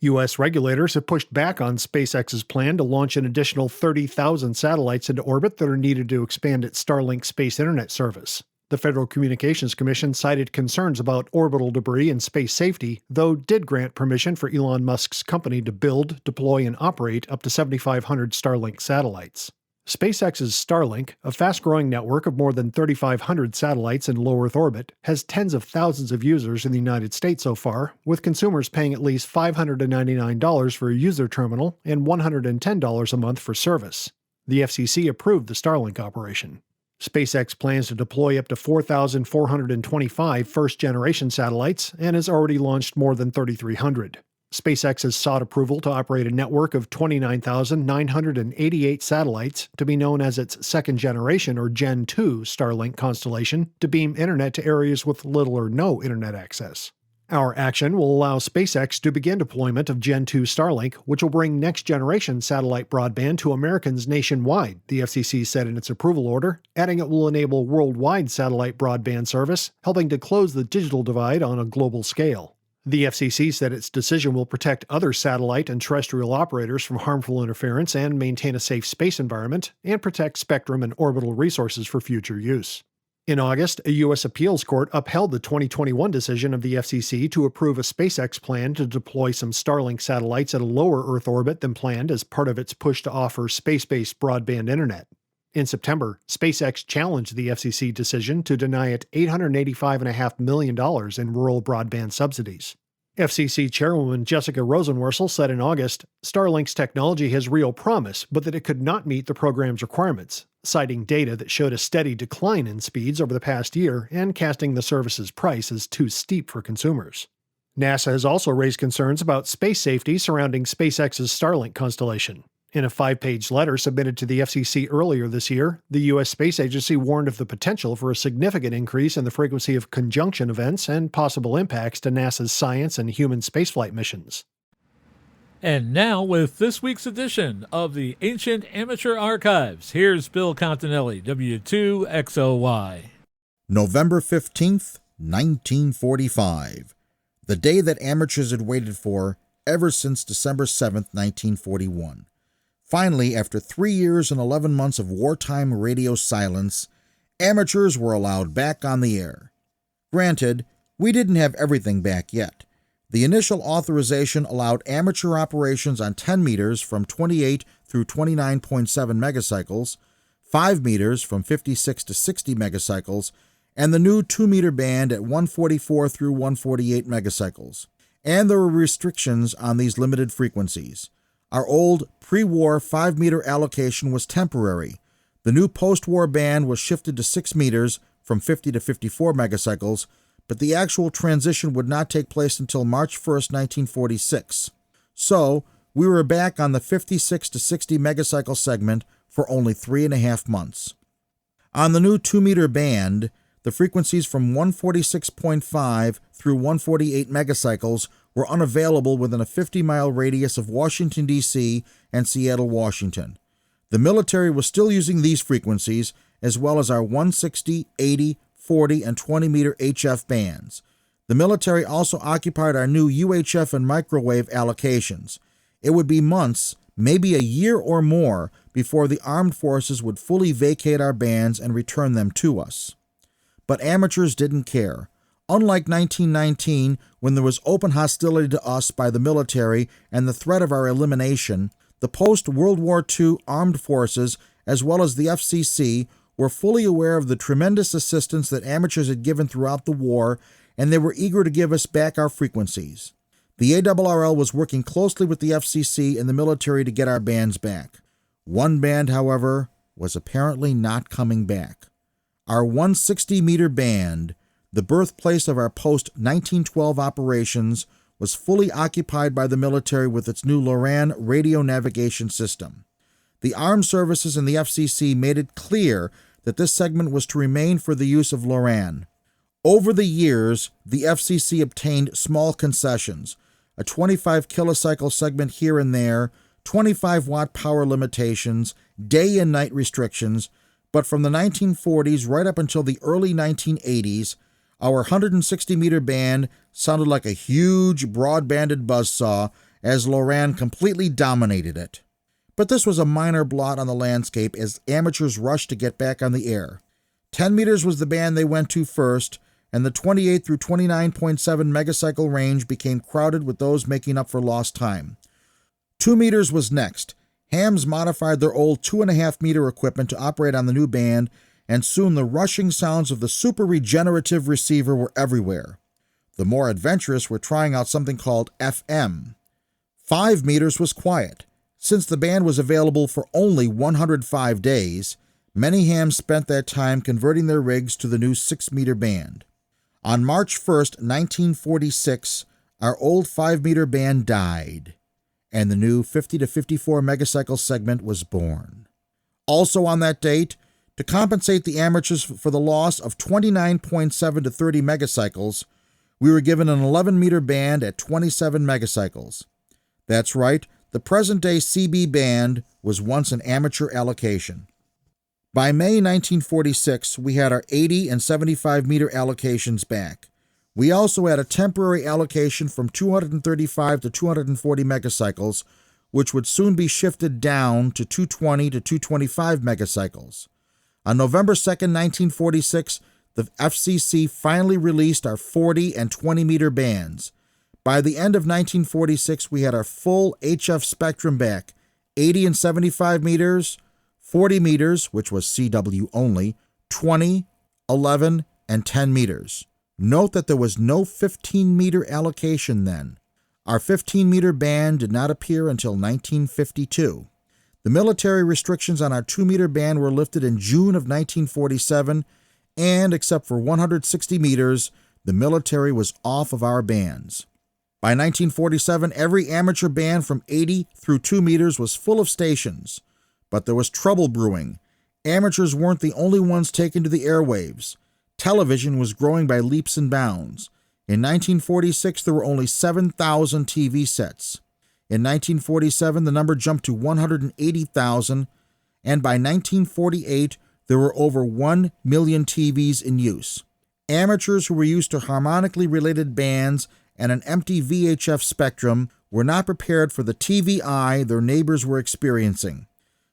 U.S. regulators have pushed back on SpaceX's plan to launch an additional 30,000 satellites into orbit that are needed to expand its Starlink space internet service. The Federal Communications Commission cited concerns about orbital debris and space safety, though did grant permission for Elon Musk's company to build, deploy, and operate up to 7,500 Starlink satellites. SpaceX's Starlink, a fast-growing network of more than 3,500 satellites in low Earth orbit, has tens of thousands of users in the United States so far, with consumers paying at least $599 for a user terminal and $110 a month for service. The FCC approved the Starlink operation. SpaceX plans to deploy up to 4,425 first-generation satellites and has already launched more than 3,300. SpaceX has sought approval to operate a network of 29,988 satellites to be known as its second-generation or Gen 2 Starlink constellation to beam internet to areas with little or no internet access. Our action will allow SpaceX to begin deployment of Gen 2 Starlink, which will bring next-generation satellite broadband to Americans nationwide, the FCC said in its approval order, adding it will enable worldwide satellite broadband service, helping to close the digital divide on a global scale. The FCC said its decision will protect other satellite and terrestrial operators from harmful interference and maintain a safe space environment, and protect spectrum and orbital resources for future use. In August, a U.S. appeals court upheld the 2021 decision of the FCC to approve a SpaceX plan to deploy some Starlink satellites at a lower Earth orbit than planned as part of its push to offer space-based broadband internet. In September, SpaceX challenged the FCC decision to deny it $885.5 million in rural broadband subsidies. FCC Chairwoman Jessica Rosenworcel said in August, Starlink's technology has real promise, but that it could not meet the program's requirements, citing data that showed a steady decline in speeds over the past year and casting the service's price as too steep for consumers. NASA has also raised concerns about space safety surrounding SpaceX's Starlink constellation. In a 5-page letter submitted to the FCC earlier this year, the U.S. Space Agency warned of the potential for a significant increase in the frequency of conjunction events and possible impacts to NASA's science and human spaceflight missions. And now, with this week's edition of the Ancient Amateur Archives, here's Bill Continelli, W2XOY. November 15th, 1945. The day that amateurs had waited for ever since December 7th, 1941. Finally, after 3 years and 11 months of wartime radio silence, amateurs were allowed back on the air. Granted, we didn't have everything back yet. The initial authorization allowed amateur operations on 10 meters from 28 through 29.7 megacycles, 5 meters from 56 to 60 megacycles, and the new 2-meter band at 144 through 148 megacycles. And there were restrictions on these limited frequencies. Our old pre-war 5-meter allocation was temporary. The new post-war band was shifted to 6 meters from 50 to 54 megacycles, but the actual transition would not take place until March 1st, 1946. So, we were back on the 56 to 60 megacycle segment for only 3.5 months. On the new 2-meter band, the frequencies from 146.5 through 148 megacycles were unavailable within a 50-mile radius of Washington, D.C. and Seattle, Washington. The military was still using these frequencies, as well as our 160, 80, 40, and 20-meter HF bands. The military also occupied our new UHF and microwave allocations. It would be months, maybe a year or more, before the armed forces would fully vacate our bands and return them to us. But amateurs didn't care. Unlike 1919, when there was open hostility to us by the military and the threat of our elimination, the post-World War II armed forces, as well as the FCC, were fully aware of the tremendous assistance that amateurs had given throughout the war, and they were eager to give us back our frequencies. The ARRL was working closely with the FCC and the military to get our bands back. One band, however, was apparently not coming back. Our 160-meter band, the birthplace of our post-1912 operations, was fully occupied by the military with its new Loran radio navigation system. The armed services and the FCC made it clear that this segment was to remain for the use of Loran. Over the years, the FCC obtained small concessions, a 25 kilocycle segment here and there, 25-watt power limitations, day and night restrictions, but from the 1940s right up until the early 1980s, our 160-meter band sounded like a huge, broad-banded buzzsaw as Loran completely dominated it. But this was a minor blot on the landscape as amateurs rushed to get back on the air. 10 meters was the band they went to first, and the 28 through 29.7 megacycle range became crowded with those making up for lost time. 2 meters was next, hams modified their old 2.5-meter equipment to operate on the new band, and soon the rushing sounds of the super regenerative receiver were everywhere. The more adventurous were trying out something called FM. 5 meters was quiet. Since the band was available for only 105 days, many hams spent that time converting their rigs to the new 6-meter band. On March 1st, 1946, our old 5-meter band died, and the new 50 to 54 megacycle segment was born. Also on that date, to compensate the amateurs for the loss of 29.7 to 30 megacycles, we were given an 11-meter band at 27 megacycles. That's right, the present-day CB band was once an amateur allocation. By May 1946, we had our 80 and 75-meter allocations back. We also had a temporary allocation from 235 to 240 megacycles, which would soon be shifted down to 220 to 225 megacycles. On November 2, 1946, the FCC finally released our 40 and 20-meter bands. By the end of 1946, we had our full HF spectrum back, 80 and 75 meters, 40 meters, which was CW only, 20, 11, and 10 meters. Note that there was no 15-meter allocation then. Our 15-meter band did not appear until 1952. The military restrictions on our 2-meter band were lifted in June of 1947, and except for 160 meters, the military was off of our bands. By 1947, every amateur band from 80 through 2 meters was full of stations. But there was trouble brewing. Amateurs weren't the only ones taken to the airwaves. Television was growing by leaps and bounds. In 1946, there were only 7,000 TV sets. In 1947, the number jumped to 180,000, and by 1948, there were over 1 million TVs in use. Amateurs who were used to harmonically related bands and an empty VHF spectrum were not prepared for the TVI their neighbors were experiencing.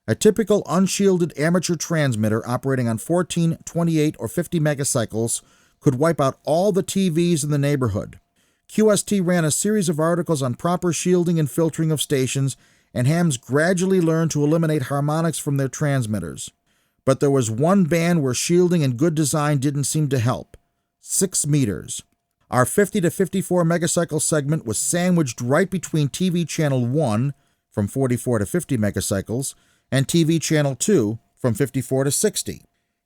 A typical unshielded amateur transmitter operating on 14, 28, or 50 megacycles could wipe out all the TVs in the neighborhood. QST ran a series of articles on proper shielding and filtering of stations, and hams gradually learned to eliminate harmonics from their transmitters. But there was one band where shielding and good design didn't seem to help: 6 meters. Our 50 to 54 megacycle segment was sandwiched right between TV channel 1, from 44 to 50 megacycles, and TV channel 2, from 54 to 60.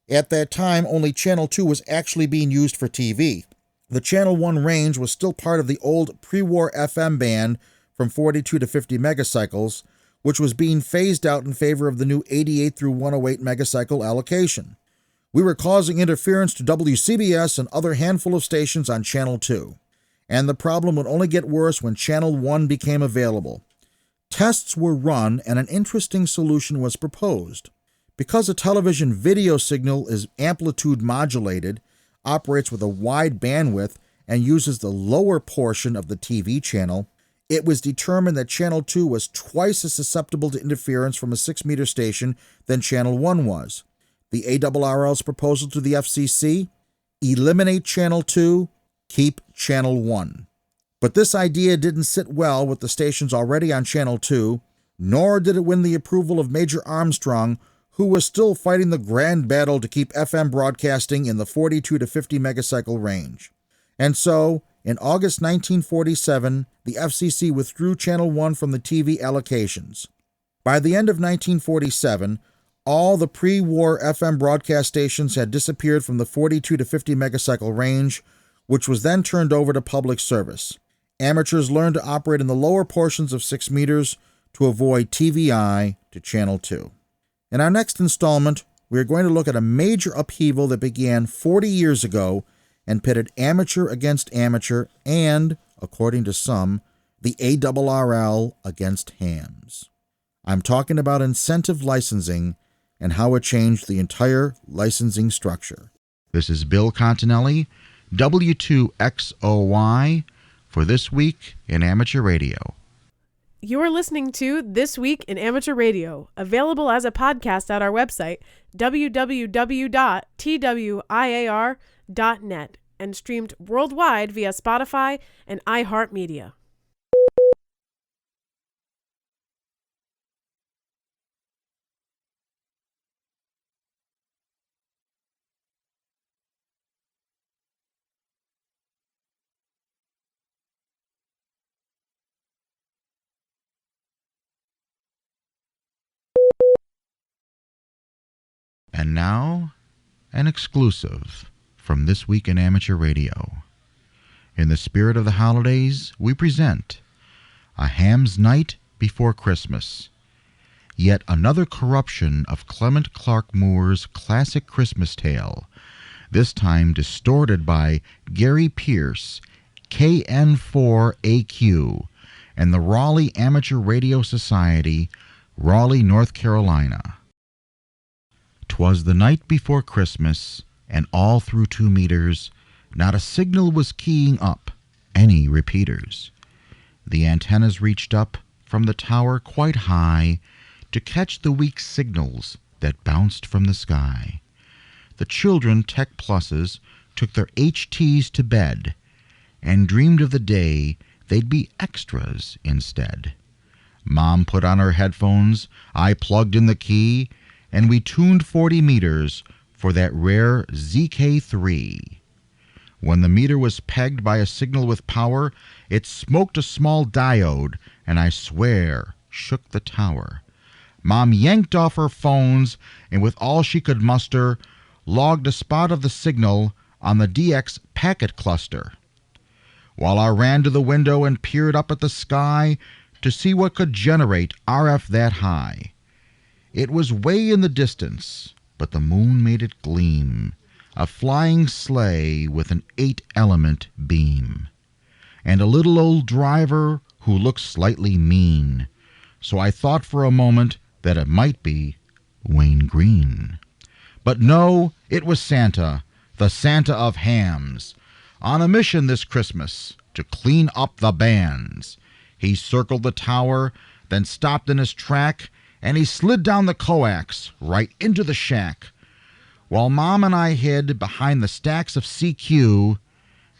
At that time, only channel 2 was actually being used for TV. The channel 1 range was still part of the old pre-war FM band from 42 to 50 megacycles, which was being phased out in favor of the new 88 through 108 megacycle allocation. We were causing interference to WCBS and other handful of stations on channel 2, and the problem would only get worse when channel 1 became available. Tests were run and an interesting solution was proposed. Because a television video signal is amplitude modulated, operates with a wide bandwidth, and uses the lower portion of the TV channel, it was determined that channel 2 was twice as susceptible to interference from a 6-meter station than channel 1 was. The ARRL's proposal to the FCC: eliminate channel 2, keep channel 1. But this idea didn't sit well with the stations already on channel 2, nor did it win the approval of Major Armstrong, who was still fighting the grand battle to keep FM broadcasting in the 42 to 50 megacycle range. And so, in August 1947, the FCC withdrew channel 1 from the TV allocations. By the end of 1947, all the pre-war FM broadcast stations had disappeared from the 42 to 50 megacycle range, which was then turned over to public service. Amateurs learned to operate in the lower portions of 6 meters to avoid TVI to channel 2. In our next installment, we are going to look at a major upheaval that began 40 years ago and pitted amateur against amateur and, according to some, the ARRL against hams. I'm talking about incentive licensing and how it changed the entire licensing structure. This is Bill Continelli, W2XOY, for This Week in Amateur Radio. You're listening to This Week in Amateur Radio, available as a podcast at our website, www.twiar.net, and streamed worldwide via Spotify and iHeartMedia. And now, an exclusive from This Week in Amateur Radio. In the spirit of the holidays, we present A Ham's Night Before Christmas, yet another corruption of Clement Clark Moore's classic Christmas tale, this time distorted by Gary Pierce, KN4AQ, and the Raleigh Amateur Radio Society, Raleigh, North Carolina. 'Twas the night before Christmas, and all through 2 meters, not a signal was keying up any repeaters. The antennas reached up from the tower quite high to catch the weak signals that bounced from the sky. The children, Tech Pluses, took their HTs to bed and dreamed of the day they'd be extras instead. Mom put on her headphones, I plugged in the key, and we tuned 40 meters for that rare ZK3. When the meter was pegged by a signal with power, it smoked a small diode, and I swear shook the tower. Mom yanked off her phones, and with all she could muster, logged a spot of the signal on the DX packet cluster. While I ran to the window and peered up at the sky to see what could generate RF that high. It was way in the distance, but the moon made it gleam, a flying sleigh with an 8-element beam, and a little old driver who looked slightly mean, so I thought for a moment that it might be Wayne Green. But no, it was Santa, the Santa of hams, on a mission this Christmas to clean up the bands. He circled the tower, then stopped in his track, and he slid down the coax right into the shack. While Mom and I hid behind the stacks of CQ,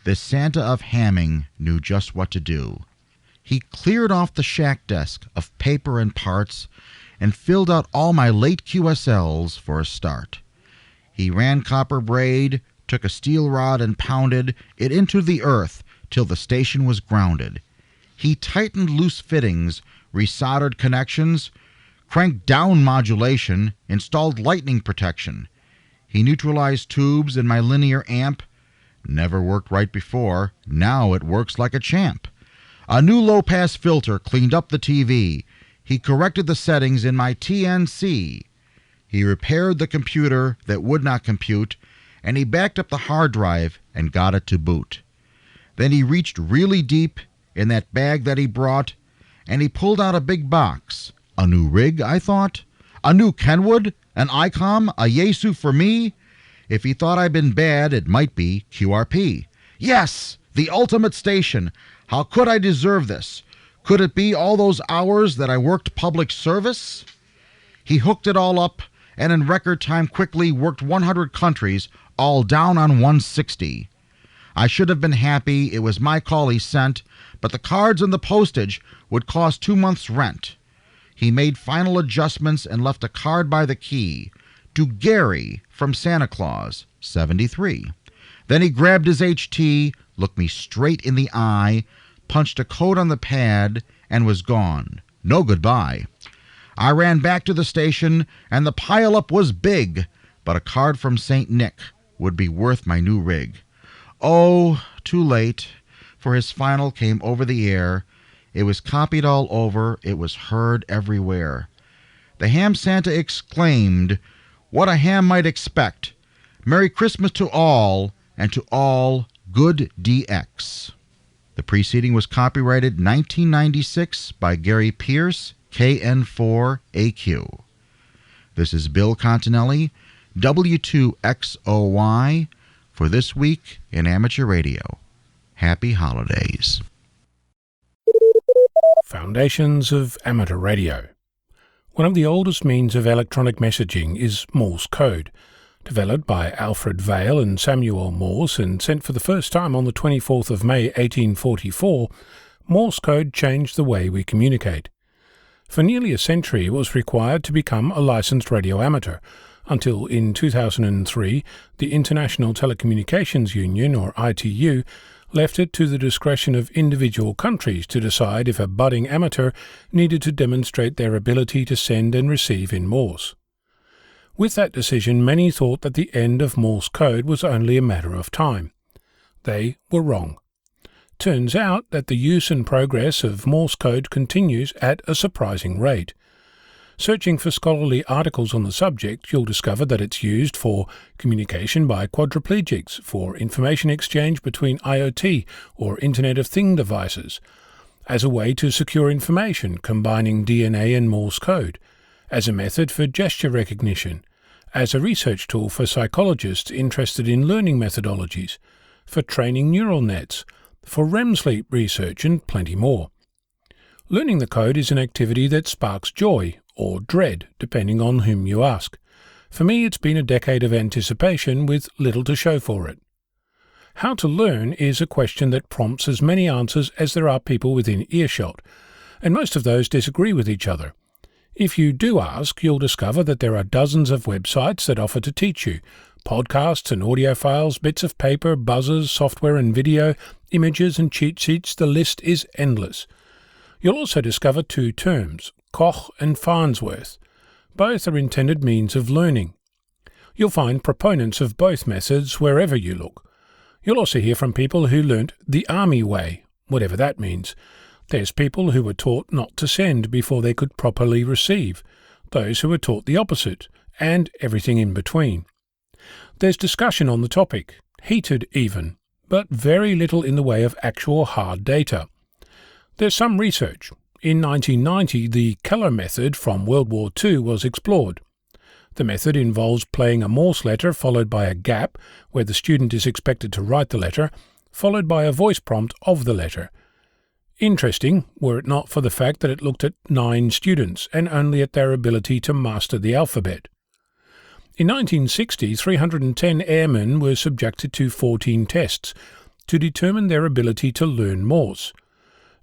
this Santa of hamming knew just what to do. He cleared off the shack desk of paper and parts and filled out all my late QSLs for a start. He ran copper braid, took a steel rod and pounded it into the earth till the station was grounded. He tightened loose fittings, resoldered connections, cranked down modulation, installed lightning protection. He neutralized tubes in my linear amp. Never worked right before. Now it works like a champ. A new low-pass filter cleaned up the TV. He corrected the settings in my TNC. He repaired the computer that would not compute, and he backed up the hard drive and got it to boot. Then he reached really deep in that bag that he brought, and he pulled out a big box. A new rig, I thought? A new Kenwood? An ICOM? A Yaesu for me? If he thought I'd been bad, it might be QRP. Yes! The ultimate station! How could I deserve this? Could it be all those hours that I worked public service? He hooked it all up, and in record time quickly worked 100 countries, all down on 160. I should have been happy it was my call he sent, but the cards and the postage would cost 2 months' rent. He made final adjustments and left a card by the key to Gary from Santa Claus, 73. Then he grabbed his HT, looked me straight in the eye, punched a code on the pad, and was gone. No goodbye. I ran back to the station, and the pile-up was big, but a card from St. Nick would be worth my new rig. Oh, too late, for his final came over the air. It was copied all over, it was heard everywhere. The ham Santa exclaimed, "What a ham might expect! Merry Christmas to all, and to all good DX." The preceding was copyrighted 1996 by Gary Pierce, KN4AQ. This is Bill Continelli, W2XOY, for This Week in Amateur Radio. Happy Holidays. Foundations of Amateur Radio. One of the oldest means of electronic messaging is Morse code. Developed by Alfred Vail and Samuel Morse and sent for the first time on the 24th of May 1844, Morse code changed the way we communicate. For nearly a century it was required to become a licensed radio amateur, until in 2003 the International Telecommunications Union, or ITU, left it to the discretion of individual countries to decide if a budding amateur needed to demonstrate their ability to send and receive in Morse. With that decision, many thought that the end of Morse code was only a matter of time. They were wrong. Turns out that the use and progress of Morse code continues at a surprising rate. Searching for scholarly articles on the subject, you'll discover that it's used for communication by quadriplegics, for information exchange between IoT or Internet of Things devices, as a way to secure information combining DNA and Morse code, as a method for gesture recognition, as a research tool for psychologists interested in learning methodologies, for training neural nets, for REM sleep research, and plenty more. Learning the code is an activity that sparks joy or dread, depending on whom you ask. For me, it's been a decade of anticipation with little to show for it. How to learn is a question that prompts as many answers as there are people within earshot, and most of those disagree with each other. If you do ask, you'll discover that there are dozens of websites that offer to teach you, podcasts and audio files, bits of paper, buzzers, software and video, images and cheat sheets. The list is endless. You'll also discover two terms, Koch and Farnsworth. Both are intended means of learning. You'll find proponents of both methods wherever you look. You'll also hear from people who learnt the Army way, whatever that means. There's people who were taught not to send before they could properly receive, those who were taught the opposite, and everything in between. There's discussion on the topic, heated even, but very little in the way of actual hard data. There's some research. In 1990, the Keller method from World War II was explored. The method involves playing a Morse letter followed by a gap where the student is expected to write the letter, followed by a voice prompt of the letter. Interesting, were it not for the fact that it looked at 9 students and only at their ability to master the alphabet. In 1960, 310 airmen were subjected to 14 tests to determine their ability to learn Morse.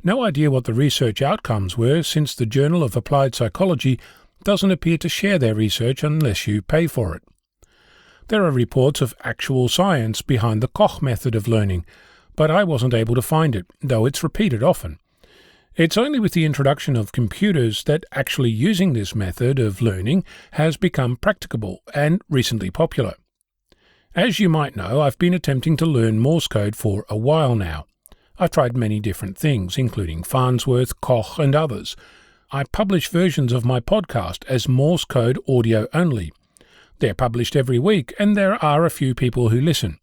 No idea what the research outcomes were, since the Journal of Applied Psychology doesn't appear to share their research unless you pay for it. There are reports of actual science behind the Koch method of learning, but I wasn't able to find it, though it's repeated often. It's only with the introduction of computers that actually using this method of learning has become practicable and recently popular. As you might know, I've been attempting to learn Morse code for a while now. I've tried many different things, including Farnsworth, Koch, and others. I publish versions of my podcast as Morse code audio only. They're published every week, and there are a few people who listen.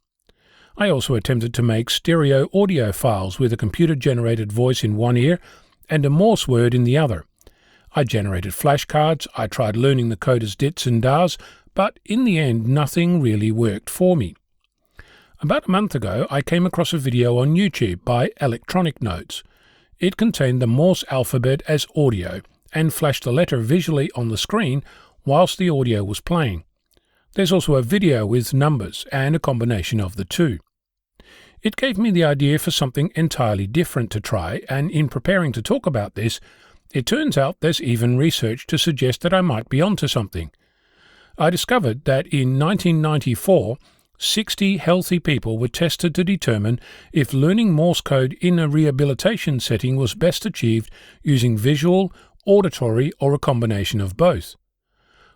I also attempted to make stereo audio files with a computer-generated voice in one ear and a Morse word in the other. I generated flashcards, I tried learning the code as dits and dars, but in the end nothing really worked for me. About a month ago, I came across a video on YouTube by Electronic Notes. It contained the Morse alphabet as audio and flashed the letter visually on the screen whilst the audio was playing. There's also a video with numbers and a combination of the two. It gave me the idea for something entirely different to try, and in preparing to talk about this, it turns out there's even research to suggest that I might be onto something. I discovered that in 1994, 60 healthy people were tested to determine if learning Morse code in a rehabilitation setting was best achieved using visual, auditory, or a combination of both.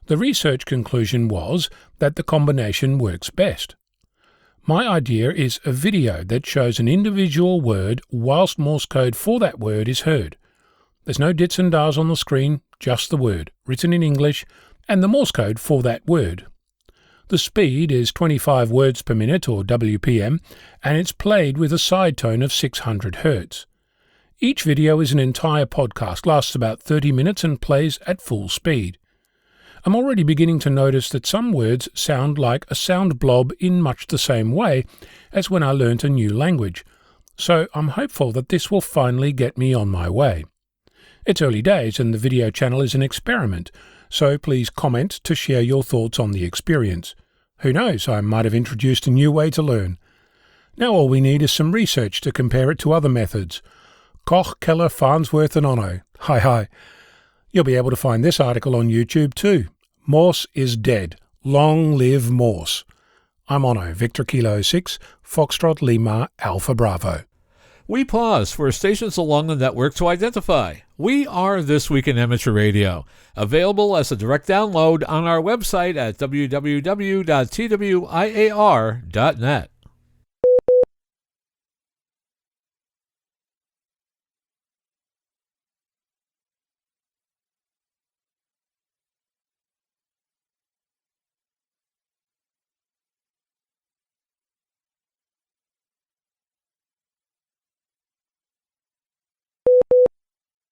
The research conclusion was that the combination works best. My idea is a video that shows an individual word whilst Morse code for that word is heard. There's no dits and dars on the screen, just the word, written in English, and the Morse code for that word. The speed is 25 words per minute, or WPM, and it's played with a side tone of 600 Hz. Each video is an entire podcast, lasts about 30 minutes and plays at full speed. I'm already beginning to notice that some words sound like a sound blob in much the same way as when I learnt a new language, so I'm hopeful that this will finally get me on my way. It's early days and the video channel is an experiment, so please comment to share your thoughts on the experience. Who knows, I might have introduced a new way to learn. Now all we need is some research to compare it to other methods. Koch, Keller, Farnsworth and Ono. Hi. You'll be able to find this article on YouTube too. Morse is dead. Long live Morse. I'm Ono, Victor Kilo 6, Foxtrot Lima, Alpha Bravo. We pause for stations along the network to identify. We are This Week in Amateur Radio, available as a direct download on our website at www.twiar.net.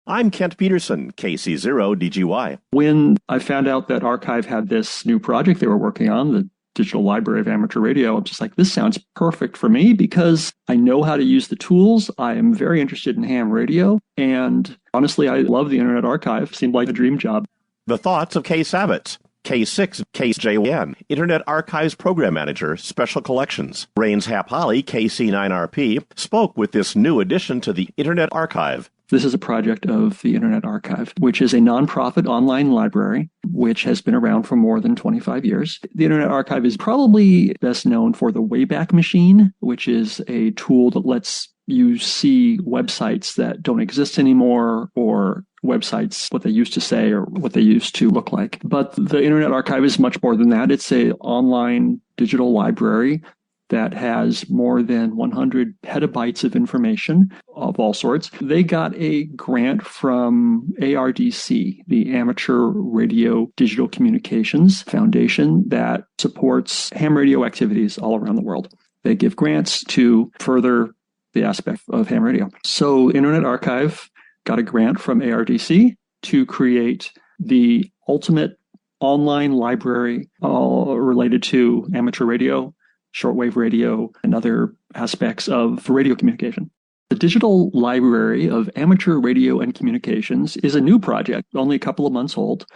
I'm Kent Peterson, KC0DGY. When I found out that Archive had this new project they were working on, the Digital Library of Amateur Radio, I'm just like, this sounds perfect for me because I know how to use the tools. I am very interested in ham radio. And honestly, I love the Internet Archive. Seemed like a dream job. The thoughts of Kay Savitz, K6 KJN, Internet Archives Program Manager, Special Collections. Rains Hap-Holly, KC9RP, spoke with this new addition to the Internet Archive. This is a project of the Internet Archive, which is a nonprofit online library, which has been around for more than 25 years. The Internet Archive is probably best known for the Wayback Machine, which is a tool that lets you see websites that don't exist anymore, or websites, what they used to say or what they used to look like. But the Internet Archive is much more than that. It's an online digital library that has more than 100 petabytes of information of all sorts. They got a grant from ARDC, the Amateur Radio Digital Communications Foundation, that supports ham radio activities all around the world. They give grants to further the aspect of ham radio. So Internet Archive got a grant from ARDC to create the ultimate online library all related to amateur radio, shortwave radio, and other aspects of radio communication. The Digital Library of Amateur Radio and Communications is a new project, only a couple of months old.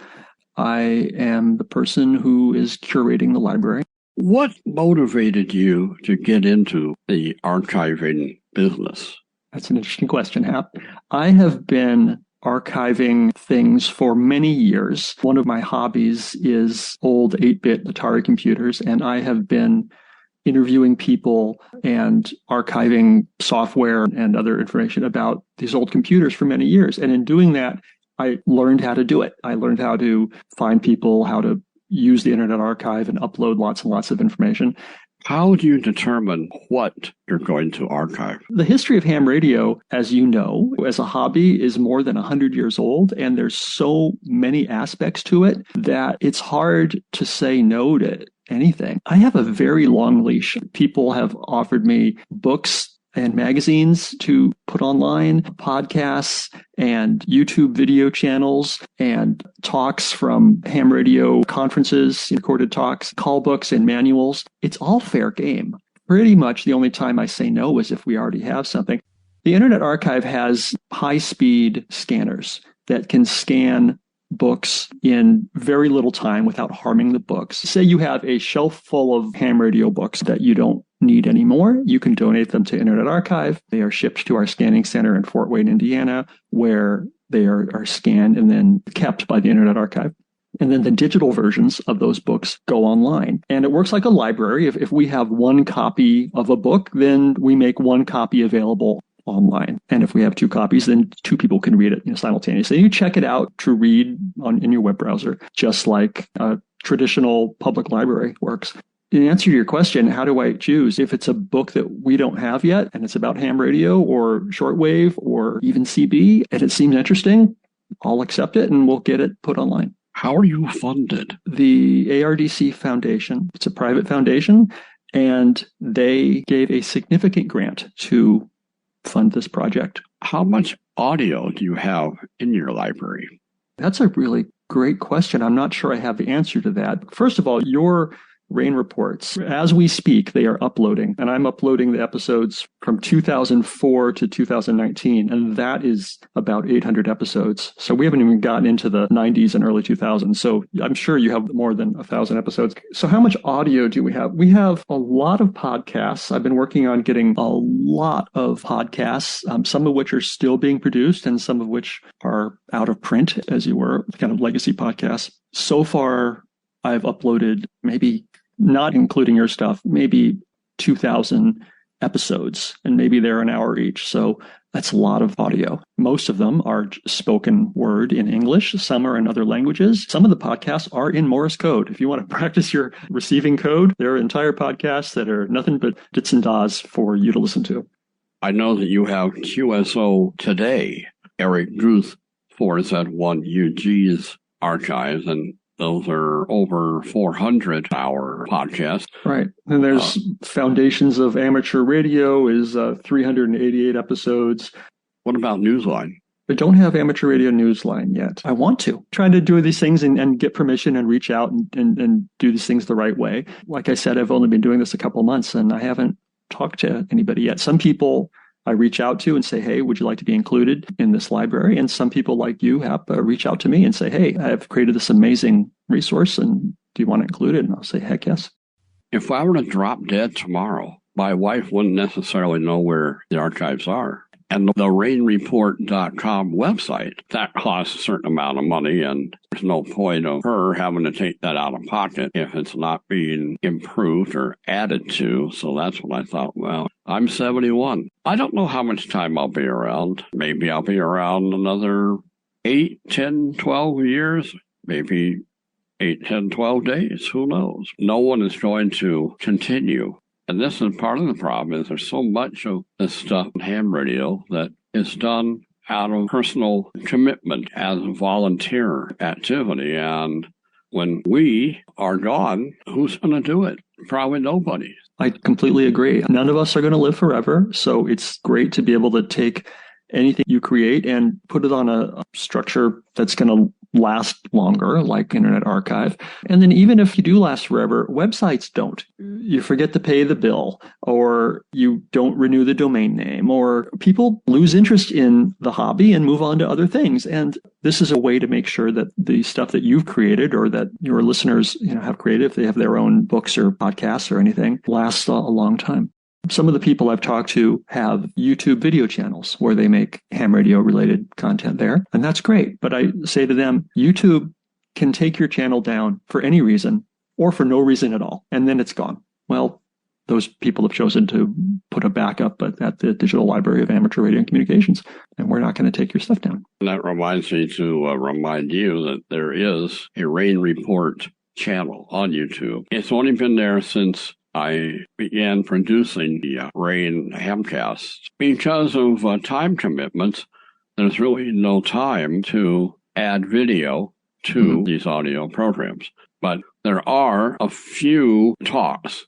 I am the person who is curating the library. What motivated you to get into the archiving business? That's an interesting question, Hap. I have been archiving things for many years. One of my hobbies is old 8-bit Atari computers, and I have been interviewing people and archiving software and other information about these old computers for many years. And in doing that, I learned how to do it. I learned how to find people, how to use the Internet Archive and upload lots and lots of information. How do you determine what you're going to archive? The history of ham radio, as you know, as a hobby is more than 100 years old, and there's so many aspects to it that it's hard to say no to anything. I have a very long leash. People have offered me books and magazines to put online, podcasts and YouTube video channels, and talks from ham radio conferences, recorded talks, call books and manuals. It's all fair game. Pretty much the only time I say no is if we already have something. The Internet Archive has high-speed scanners that can scan books in very little time without harming the books. Say you have a shelf full of ham radio books that you don't need anymore. You can donate them to Internet Archive. They are shipped to our scanning center in Fort Wayne, Indiana, where they are scanned and then kept by the Internet Archive. And then the digital versions of those books go online. And it works like a library. If we have one copy of a book, then we make one copy available online. And if we have two copies, then two people can read it simultaneously. You check it out to read in your web browser, just like a traditional public library works. In answer to your question, how do I choose? If it's a book that we don't have yet, and it's about ham radio or shortwave or even CB, and it seems interesting, I'll accept it and we'll get it put online. How are you funded? The ARDC Foundation, it's a private foundation, and they gave a significant grant to fund this project. How much audio do you have in your library? That's a really great question. I'm not sure I have the answer to that. First of all, your rain reports, as we speak, they are uploading, and I'm uploading the episodes from 2004 to 2019, and that is about 800 episodes. So we haven't even gotten into the 90s and early 2000s. So I'm sure you have more than 1,000 episodes. So how much audio do we have? We have a lot of podcasts. I've been working on getting a lot of podcasts, some of which are still being produced and some of which are out of print, as you were, kind of legacy podcasts. So far, I've uploaded maybe, not including your stuff, maybe 2,000 episodes, and maybe they're an hour each. So that's a lot of audio. Most of them are spoken word in English. Some are in other languages. Some of the podcasts are in Morse code. If you want to practice your receiving code, there are entire podcasts that are nothing but dits and das for you to listen to. I know that you have QSO Today, Eric Druth for Z1UG's archives, and those are over 400-hour podcasts. Right. And there's Foundations of Amateur Radio is 388 episodes. What about Newsline? I don't have Amateur Radio Newsline yet. I want to. Trying to do these things and get permission and reach out and do these things the right way. Like I said, I've only been doing this a couple of months, and I haven't talked to anybody yet. Some people I reach out to and say, hey, would you like to be included in this library? And some people like you have reach out to me and say, hey, I've created this amazing resource, and do you want to include it? And I'll say, heck yes. If I were to drop dead tomorrow, my wife wouldn't necessarily know where the archives are. And the rainreport.com website, that costs a certain amount of money, and there's no point of her having to take that out of pocket if it's not being improved or added to. So that's when I thought, well, I'm 71. I don't know how much time I'll be around. Maybe I'll be around another 8, 10, 12 years, maybe 8, 10, 12 days. Who knows? No one is going to continue. And this is part of the problem, is there's so much of this stuff in ham radio that is done out of personal commitment as a volunteer activity. And when we are gone, who's going to do it? Probably nobody. I completely agree. None of us are going to live forever. So it's great to be able to take anything you create and put it on a structure that's going to last longer, like Internet Archive. And then even if you do last forever, websites don't. You forget to pay the bill, or you don't renew the domain name, or people lose interest in the hobby and move on to other things. And this is a way to make sure that the stuff that you've created or that your listeners have created, if they have their own books or podcasts or anything, lasts a long time. Some of the people I've talked to have YouTube video channels where they make ham radio related content there. And that's great. But I say to them, YouTube can take your channel down for any reason or for no reason at all. And then it's gone. Well, those people have chosen to put a backup at the Digital Library of Amateur Radio and Communications. And we're not going to take your stuff down. And that reminds me to remind you that there is a Rain Report channel on YouTube. It's only been there since I began producing the Rain Hamcasts. Because of time commitments, there's really no time to add video to these audio programs. But there are a few talks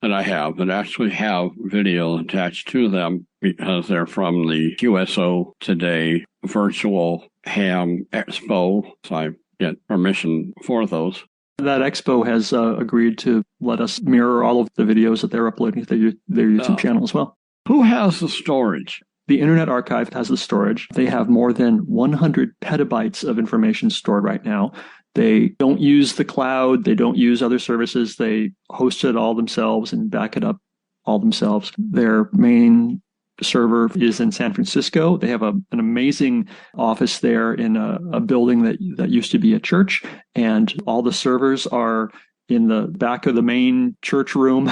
that I have that actually have video attached to them because they're from the QSO Today Virtual Ham Expo. So I get permission for those. That expo has agreed to let us mirror all of the videos that they're uploading to their YouTube channel as well. Who has the storage? The Internet Archive has the storage. They have more than 100 petabytes of information stored right now. They don't use the cloud. They don't use other services. They host it all themselves and back it up all themselves. Their main server is in San Francisco. They have an amazing office there in a building that used to be a church, and all the servers are in the back of the main church room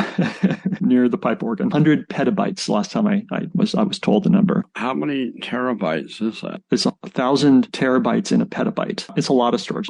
near the pipe organ. 100 petabytes last time I was told the number. How many terabytes is that? It's 1,000 terabytes in a petabyte. It's a lot of storage.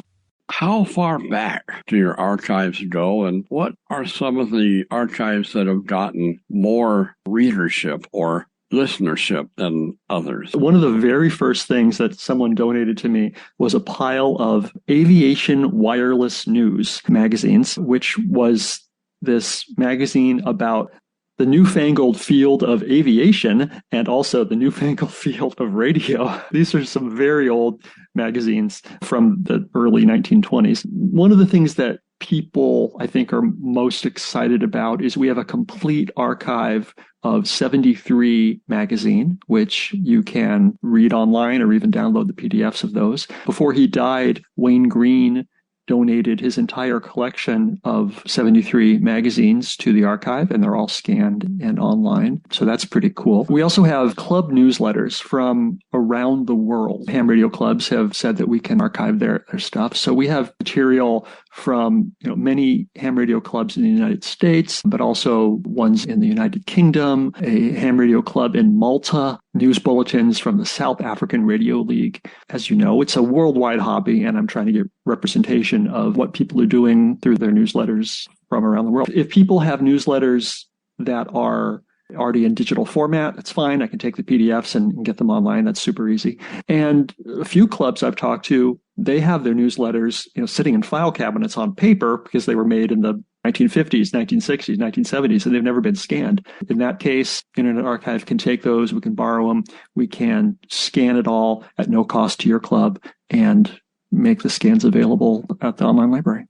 How far back do your archives go, and what are some of the archives that have gotten more readership or listenership than others? One of the very first things that someone donated to me was a pile of Aviation Wireless News magazines, which was this magazine about the newfangled field of aviation and also the newfangled field of radio. These are some very old magazines from the early 1920s. One of the things that people, I think, are most excited about is we have a complete archive of 73 magazine, which you can read online or even download the PDFs of those. Before he died, Wayne Green donated his entire collection of 73 magazines to the archive, and they're all scanned and online. So that's pretty cool. We also have club newsletters from around the world. Ham radio clubs have said that we can archive their stuff. So we have material from many ham radio clubs in the United States, but also ones in the United Kingdom, a ham radio club in Malta, news bulletins from the South African Radio League. As you know, it's a worldwide hobby, and I'm trying to get representation of what people are doing through their newsletters from around the world. If people have newsletters that are already in digital format, that's fine. I can take the PDFs and get them online. That's super easy. And a few clubs I've talked to, they have their newsletters, sitting in file cabinets on paper because they were made in the 1950s, 1960s, 1970s, and they've never been scanned. In that case, Internet Archive can take those, we can borrow them, we can scan it all at no cost to your club and make the scans available at the online library.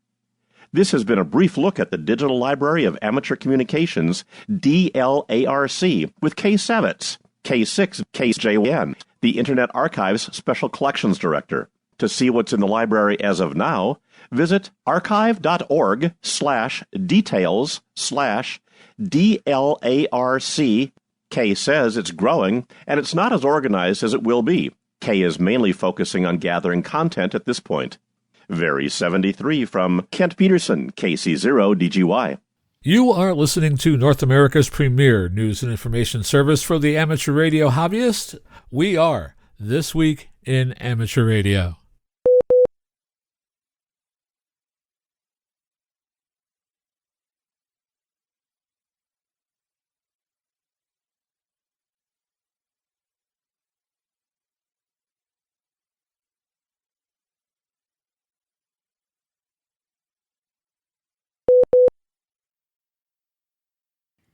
This has been a brief look at the Digital Library of Amateur Communications, DLARC, with Kay Savitz, K6 KJN, the Internet Archive's Special Collections Director. To see what's in the library as of now, visit archive.org/details/DLARC. Kay says it's growing, and it's not as organized as it will be. Kay is mainly focusing on gathering content at this point. Very 73 from Kent Peterson, KC0DGY. You are listening to North America's premier news and information service for the amateur radio hobbyist. We are This Week in Amateur Radio.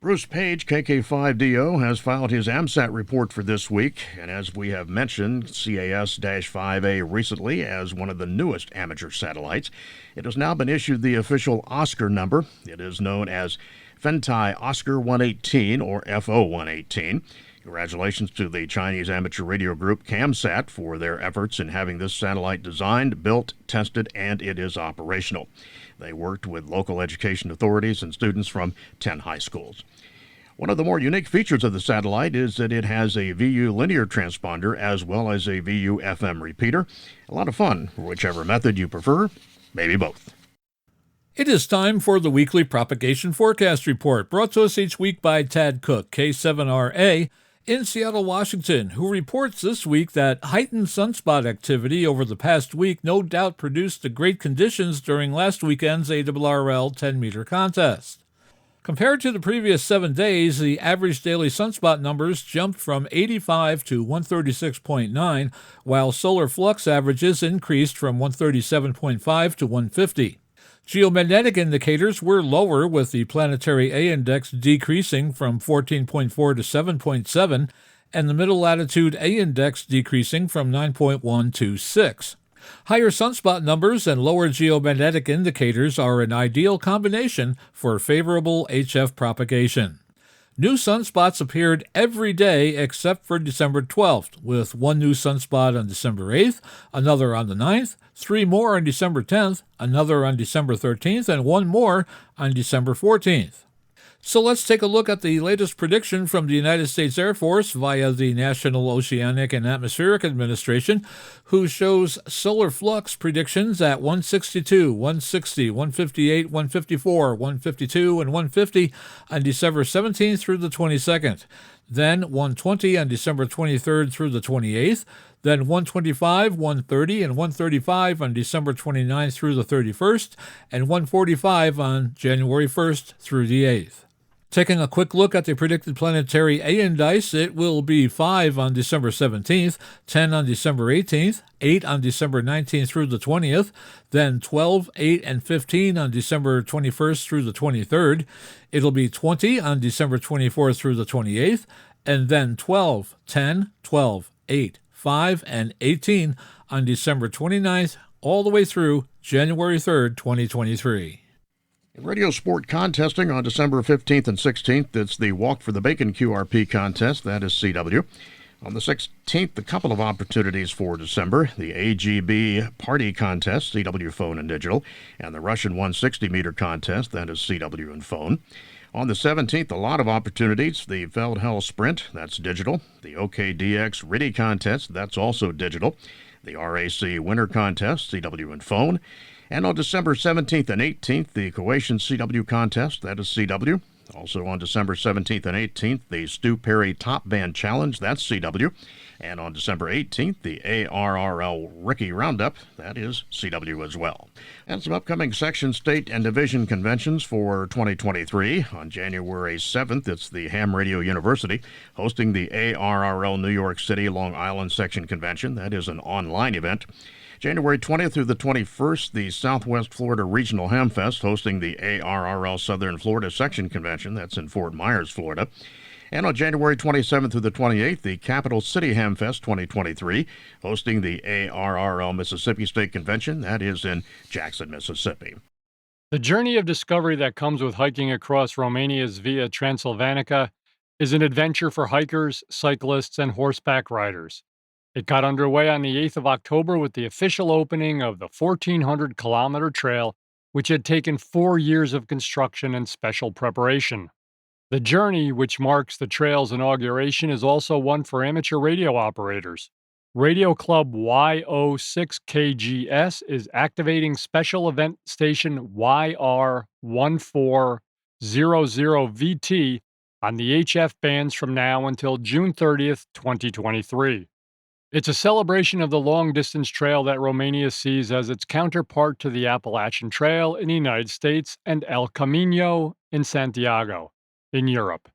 Bruce Page, KK5DO, has filed his AMSAT report for this week, and as we have mentioned, CAS-5A recently as one of the newest amateur satellites. It has now been issued the official Oscar number. It is known as Fentai Oscar 118, or FO-118. Congratulations to the Chinese amateur radio group CAMSAT for their efforts in having this satellite designed, built, tested, and it is operational. They worked with local education authorities and students from 10 high schools. One of the more unique features of the satellite is that it has a VU linear transponder as well as a VU FM repeater. A lot of fun, whichever method you prefer, maybe both. It is time for the weekly propagation forecast report, brought to us each week by Tad Cook, K7RA, in Seattle, Washington, who reports this week that heightened sunspot activity over the past week no doubt produced the great conditions during last weekend's ARRL 10-meter contest. Compared to the previous 7 days, the average daily sunspot numbers jumped from 85 to 136.9, while solar flux averages increased from 137.5 to 150. Geomagnetic indicators were lower, with the planetary A index decreasing from 14.4 to 7.7, and the middle latitude A index decreasing from 9.1 to 6. Higher sunspot numbers and lower geomagnetic indicators are an ideal combination for favorable HF propagation. New sunspots appeared every day except for December 12th, with one new sunspot on December 8th, another on the 9th, 3 more on December 10th, another on December 13th, and 1 more on December 14th. So let's take a look at the latest prediction from the United States Air Force via the National Oceanic and Atmospheric Administration, who shows solar flux predictions at 162, 160, 158, 154, 152, and 150 on December 17th through the 22nd. Then 120 on December 23rd through the 28th. Then 125, 130, and 135 on December 29th through the 31st, and 145 on January 1st through the 8th. Taking a quick look at the predicted planetary A indice, it will be 5 on December 17th, 10 on December 18th, 8 on December 19th through the 20th, then 12, 8, and 15 on December 21st through the 23rd. It'll be 20 on December 24th through the 28th, and then 12, 10, 12, 8, 5, and 18 on December 29th, all the way through January 3rd, 2023. In radio sport contesting on December 15th and 16th, it's the Walk for the Bacon QRP contest. That is CW. On the 16th, a couple of opportunities for December, the AGB Party Contest, CW Phone and Digital, and the Russian 160-meter contest, that is CW and Phone. On the 17th, a lot of opportunities, the Feldhell Sprint, that's digital, the OKDX RIDI Contest, that's also digital, the RAC Winter Contest, CW and Phone, and on December 17th and 18th, the Croatian CW Contest, that is CW. Also on December 17th and 18th, the Stu Perry Top Band Challenge, that's CW. And on December 18th, the ARRL Ricky Roundup, that is CW as well. And some upcoming section, state, and division conventions for 2023. On January 7th, it's the Ham Radio University hosting the ARRL New York City Long Island Section Convention. That is an online event. January 20th through the 21st, the Southwest Florida Regional Ham Fest hosting the ARRL Southern Florida Section Convention. That's in Fort Myers, Florida. And on January 27th through the 28th, the Capital City Ham Fest 2023 hosting the ARRL Mississippi State Convention. That is in Jackson, Mississippi. The journey of discovery that comes with hiking across Romania's Via Transilvanica is an adventure for hikers, cyclists, and horseback riders. It got underway on the 8th of October with the official opening of the 1,400-kilometer trail, which had taken 4 years of construction and special preparation. The journey, which marks the trail's inauguration, is also one for amateur radio operators. Radio Club YO6KGS is activating special event station YR1400VT on the HF bands from now until June 30th, 2023. It's a celebration of the long-distance trail that Romania sees as its counterpart to the Appalachian Trail in the United States and El Camino in Santiago in Europe.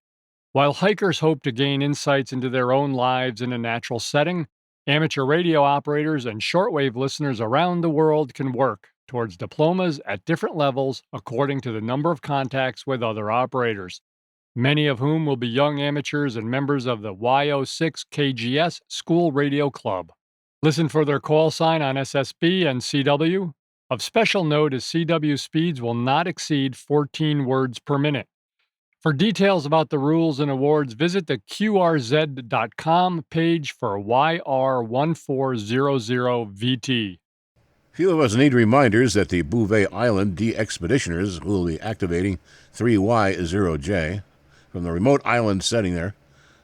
While hikers hope to gain insights into their own lives in a natural setting, amateur radio operators and shortwave listeners around the world can work towards diplomas at different levels according to the number of contacts with other operators, many of whom will be young amateurs and members of the YO6KGS School Radio Club. Listen for their call sign on SSB and CW. Of special note is CW speeds will not exceed 14 words per minute. For details about the rules and awards, visit the QRZ.com page for YR1400VT. Few of us need reminders that the Bouvet Island de-expeditioners will be activating 3Y0J. From the remote island setting there,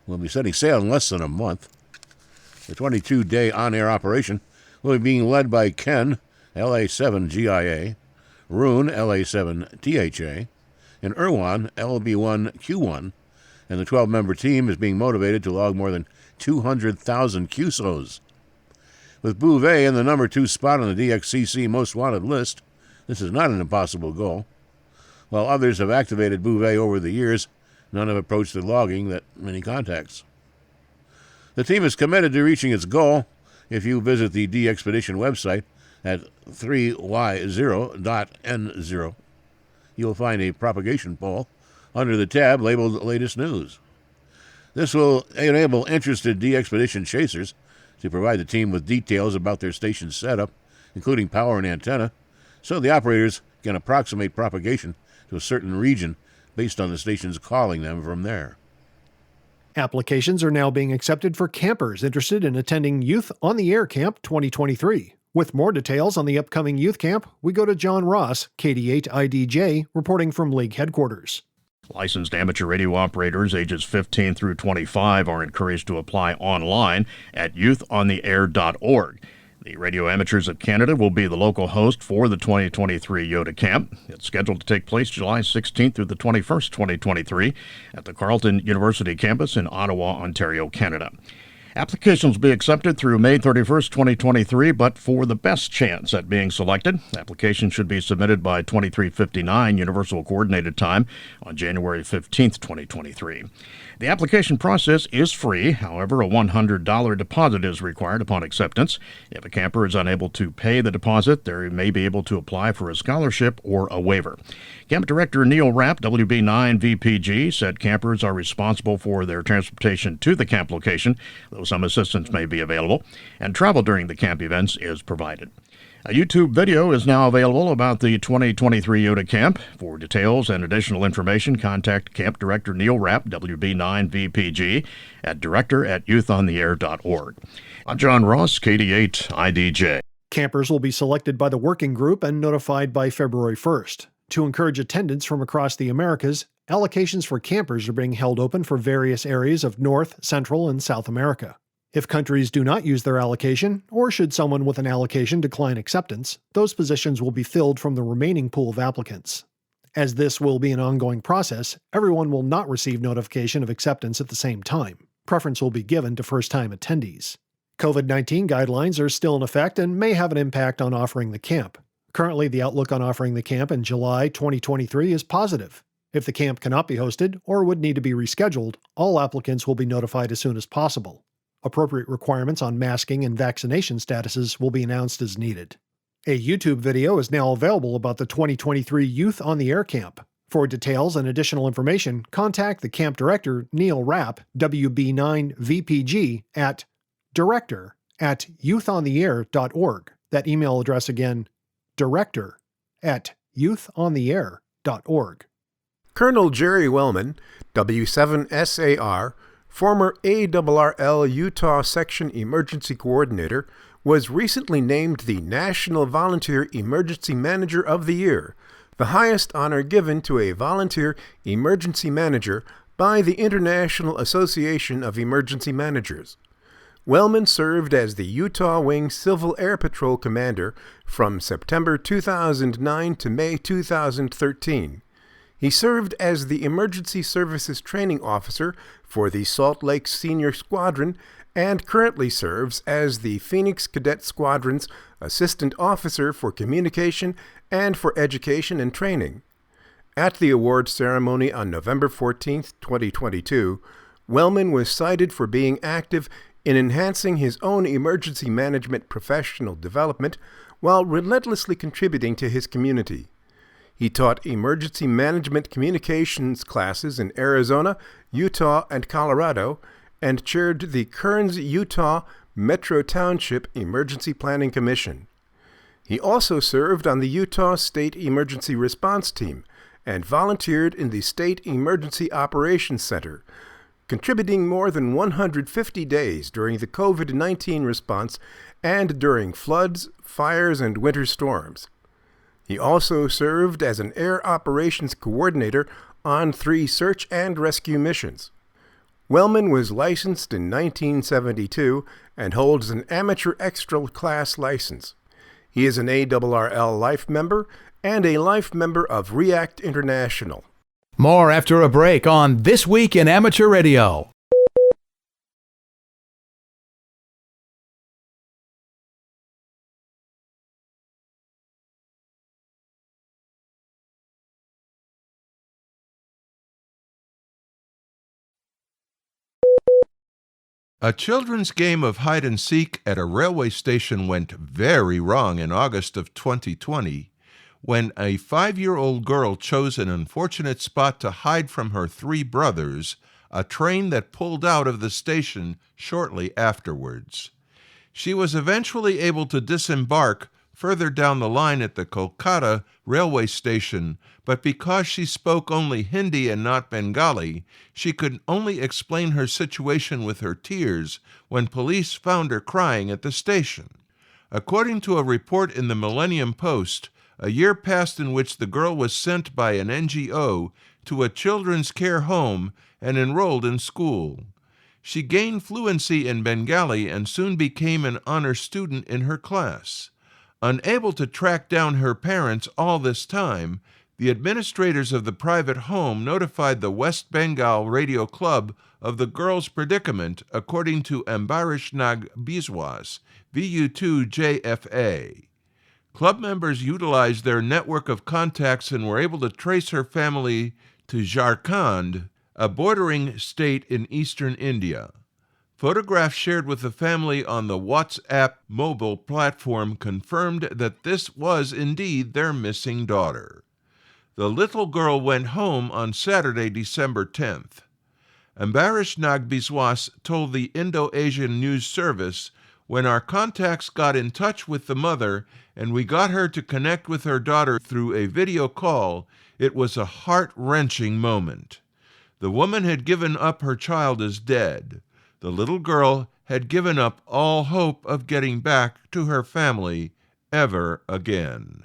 will be setting sail in less than a month. The 22-day on-air operation will be being led by Ken, LA7GIA, Rune, LA7THA, and Irwan, LB1Q1, and the 12-member team is being motivated to log more than 200,000 QSOs. With Bouvet in the number 2 spot on the DXCC Most Wanted list, this is not an impossible goal. While others have activated Bouvet over the years, none have approached the logging that many contacts. The team is committed to reaching its goal. If you visit the D-Expedition website at 3y0.n0, you'll find a propagation poll under the tab labeled Latest News. This will enable interested D-Expedition chasers to provide the team with details about their station's setup, including power and antenna, so the operators can approximate propagation to a certain region based on the stations calling them from there. Applications are now being accepted for campers interested in attending Youth on the Air Camp 2023. With more details on the upcoming youth camp, we go to John Ross, KD8IDJ, reporting from League headquarters. Licensed amateur radio operators ages 15 through 25 are encouraged to apply online at youthontheair.org. The Radio Amateurs of Canada will be the local host for the 2023 YOTA Camp. It's scheduled to take place July 16th through the 21st, 2023, at the Carleton University campus in Ottawa, Ontario, Canada. Applications will be accepted through May 31st, 2023, but for the best chance at being selected, applications should be submitted by 23:59 Universal Coordinated Time on January 15th, 2023. The application process is free. However, a $100 deposit is required upon acceptance. If a camper is unable to pay the deposit, they may be able to apply for a scholarship or a waiver. Camp Director Neil Rapp, WB9 VPG, said campers are responsible for their transportation to the camp location, though some assistance may be available, and travel during the camp events is provided. A YouTube video is now available about the 2023 Utah Camp. For details and additional information, contact Camp Director Neil Rapp, WB9VPG, at director@youthontheair.org. I'm John Ross, KD8 IDJ. Campers will be selected by the working group and notified by February 1st. To encourage attendance from across the Americas, allocations for campers are being held open for various areas of North, Central, and South America. If countries do not use their allocation, or should someone with an allocation decline acceptance, those positions will be filled from the remaining pool of applicants. As this will be an ongoing process, everyone will not receive notification of acceptance at the same time. Preference will be given to first-time attendees. COVID-19 guidelines are still in effect and may have an impact on offering the camp. Currently, the outlook on offering the camp in July 2023 is positive. If the camp cannot be hosted or would need to be rescheduled, all applicants will be notified as soon as possible. Appropriate requirements on masking and vaccination statuses will be announced as needed. A YouTube video is now available about the 2023 Youth on the Air Camp. For details and additional information, contact the Camp Director, Neil Rapp, WB9VPG, at director@youthontheair.org. That email address again, director@youthontheair.org. Colonel Jerry Wellman, W7SAR, former ARRL Utah Section Emergency Coordinator, was recently named the National Volunteer Emergency Manager of the Year, the highest honor given to a volunteer emergency manager by the International Association of Emergency Managers. Wellman served as the Utah Wing Civil Air Patrol Commander from September 2009 to May 2013. He served as the Emergency Services Training Officer for the Salt Lake Senior Squadron and currently serves as the Phoenix Cadet Squadron's Assistant Officer for Communication and for Education and Training. At the award ceremony on November 14, 2022, Wellman was cited for being active in enhancing his own emergency management professional development while relentlessly contributing to his community. He taught emergency management communications classes in Arizona, Utah, and Colorado, and chaired the Kearns, Utah Metro Township Emergency Planning Commission. He also served on the Utah State Emergency Response Team and volunteered in the State Emergency Operations Center, contributing more than 150 days during the COVID-19 response and during floods, fires, and winter storms. He also served as an air operations coordinator on 3 search and rescue missions. Wellman was licensed in 1972 and holds an amateur extra class license. He is an ARRL Life member and a Life member of REACT International. More after a break on This Week in Amateur Radio. A children's game of hide-and-seek at a railway station went very wrong in August of 2020 when a 5-year-old girl chose an unfortunate spot to hide from her 3 brothers, a train that pulled out of the station shortly afterwards. She was eventually able to disembark further down the line at the Kolkata railway station, but because she spoke only Hindi and not Bengali, she could only explain her situation with her tears when police found her crying at the station. According to a report in the Millennium Post, a year passed in which the girl was sent by an NGO to a children's care home and enrolled in school. She gained fluency in Bengali and soon became an honor student in her class. Unable to track down her parents all this time, the administrators of the private home notified the West Bengal Radio Club of the girl's predicament, according to Ambarish Nag Biswas, VU2JFA. Club members utilized their network of contacts and were able to trace her family to Jharkhand, a bordering state in eastern India. Photographs shared with the family on the WhatsApp mobile platform confirmed that this was indeed their missing daughter. The little girl went home on Saturday, December 10th. Ambarish Nag Biswas told the Indo-Asian News Service, When our contacts got in touch with the mother and we got her to connect with her daughter through a video call, it was a heart-wrenching moment. The woman had given up her child as dead. The little girl had given up all hope of getting back to her family ever again.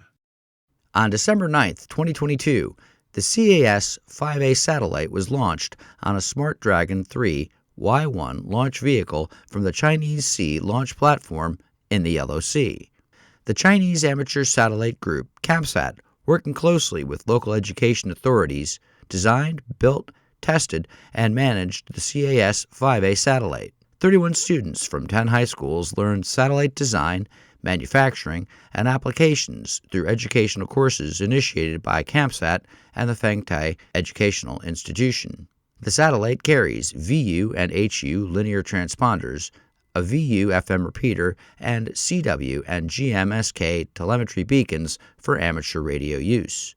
On December 9th, 2022, the CAS-5A satellite was launched on a Smart Dragon 3 Y1 launch vehicle from the Chinese Sea launch platform in the Yellow Sea. The Chinese amateur satellite group, CAMSAT, working closely with local education authorities, designed, built, tested, and managed the CAS-5A satellite. 31 students from 10 high schools learned satellite design, manufacturing, and applications through educational courses initiated by CAMSAT and the Fengtai Educational Institution. The satellite carries VU and HU linear transponders, a VU FM repeater, and CW and GMSK telemetry beacons for amateur radio use.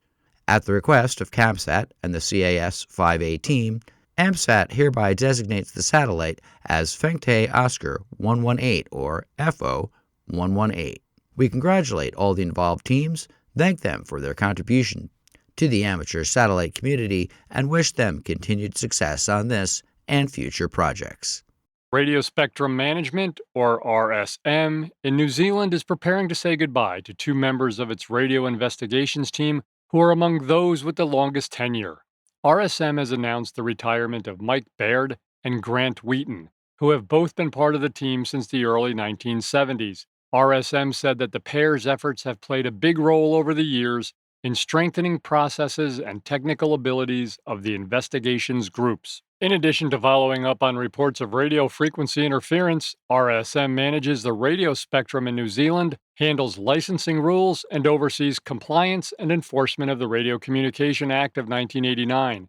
At the request of CAMSAT and the CAS-5A team, AMSAT hereby designates the satellite as Fengtai Oscar 118 or FO 118. We congratulate all the involved teams, thank them for their contribution to the amateur satellite community, and wish them continued success on this and future projects. Radio Spectrum Management, or RSM, in New Zealand is preparing to say goodbye to two members of its radio investigations team who are among those with the longest tenure. RSM has announced the retirement of Mike Baird and Grant Wheaton, who have both been part of the team since the early 1970s. RSM said that the pair's efforts have played a big role over the years in strengthening processes and technical abilities of the investigations groups. In addition to following up on reports of radio frequency interference, RSM manages the radio spectrum in New Zealand, handles licensing rules, and oversees compliance and enforcement of the Radio Communication Act of 1989.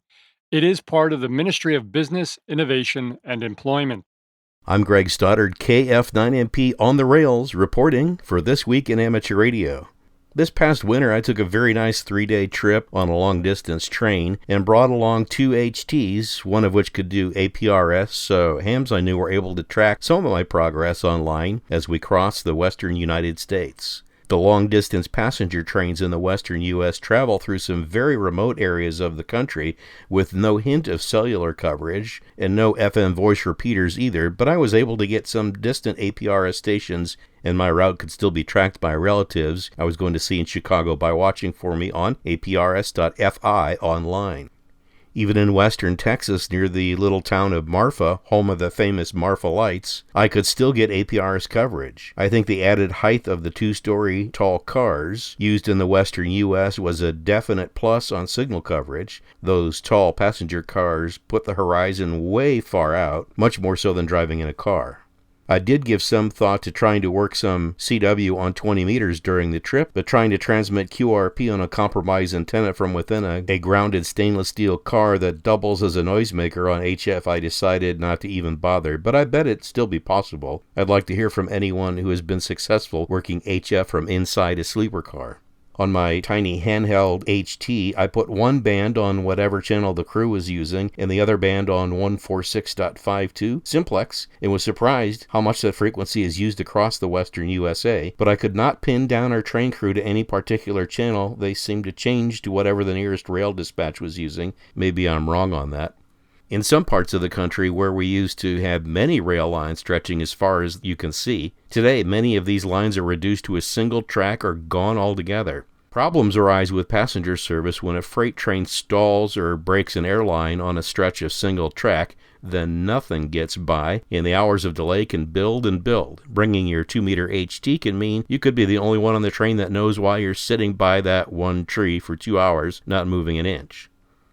It is part of the Ministry of Business, Innovation, and Employment. I'm Greg Stoddard, KF9MP on the rails, reporting for This Week in Amateur Radio. This past winter, I took a very nice 3-day trip on a long-distance train and brought along 2 HTs, one of which could do APRS, so hams I knew were able to track some of my progress online as we crossed the western United States. The long-distance passenger trains in the western U.S. travel through some very remote areas of the country with no hint of cellular coverage and no FM voice repeaters either, but I was able to get some distant APRS stations, and my route could still be tracked by relatives I was going to see in Chicago by watching for me on aprs.fi online. Even in western Texas, near the little town of Marfa, home of the famous Marfa Lights, I could still get APRS coverage. I think the added height of the 2-story tall cars used in the western U.S. was a definite plus on signal coverage. Those tall passenger cars put the horizon way far out, much more so than driving in a car. I did give some thought to trying to work some CW on 20 meters during the trip, but trying to transmit QRP on a compromised antenna from within a grounded stainless steel car that doubles as a noisemaker on HF, I decided not to even bother, but I bet it'd still be possible. I'd like to hear from anyone who has been successful working HF from inside a sleeper car. On my tiny handheld HT, I put one band on whatever channel the crew was using and the other band on 146.52 simplex, and was surprised how much that frequency is used across the western USA, but I could not pin down our train crew to any particular channel. They seemed to change to whatever the nearest rail dispatch was using. Maybe I'm wrong on that. In some parts of the country where we used to have many rail lines stretching as far as you can see, today many of these lines are reduced to a single track or gone altogether. Problems arise with passenger service when a freight train stalls or breaks an airline on a stretch of single track, then nothing gets by, and the hours of delay can build and build. Bringing your 2-meter HT can mean you could be the only one on the train that knows why you're sitting by that one tree for 2 hours, not moving an inch.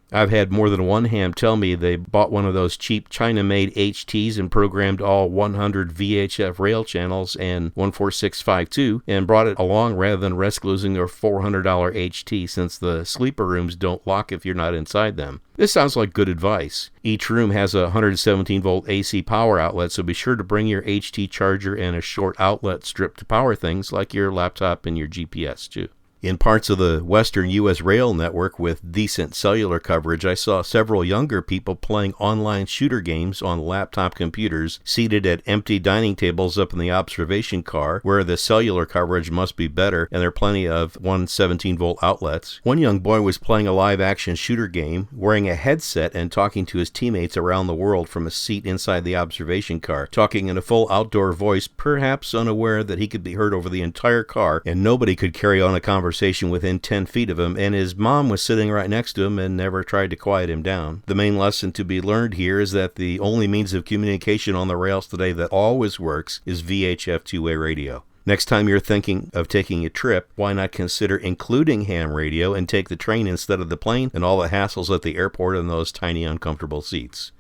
I've had more than one ham tell me they bought one of those cheap China-made HTs and programmed all 100 VHF rail channels and 14652 and brought it along rather than risk losing their $400 HT since the sleeper rooms don't lock if you're not inside them. This sounds like good advice. Each room has a 117-volt AC power outlet, so be sure to bring your HT charger and a short outlet strip to power things like your laptop and your GPS too. In parts of the western U.S. rail network with decent cellular coverage, I saw several younger people playing online shooter games on laptop computers seated at empty dining tables up in the observation car where the cellular coverage must be better and there are plenty of 117-volt outlets. One young boy was playing a live-action shooter game, wearing a headset and talking to his teammates around the world from a seat inside the observation car, talking in a full outdoor voice, perhaps unaware that he could be heard over the entire car and nobody could carry on a conversation within 10 feet of him, and his mom was sitting right next to him and never tried to quiet him down. The main lesson to be learned here is that the only means of communication on the rails today that always works is VHF two-way radio. Next time you're thinking of taking a trip, why not consider including ham radio and take the train instead of the plane and all the hassles at the airport and those tiny uncomfortable seats.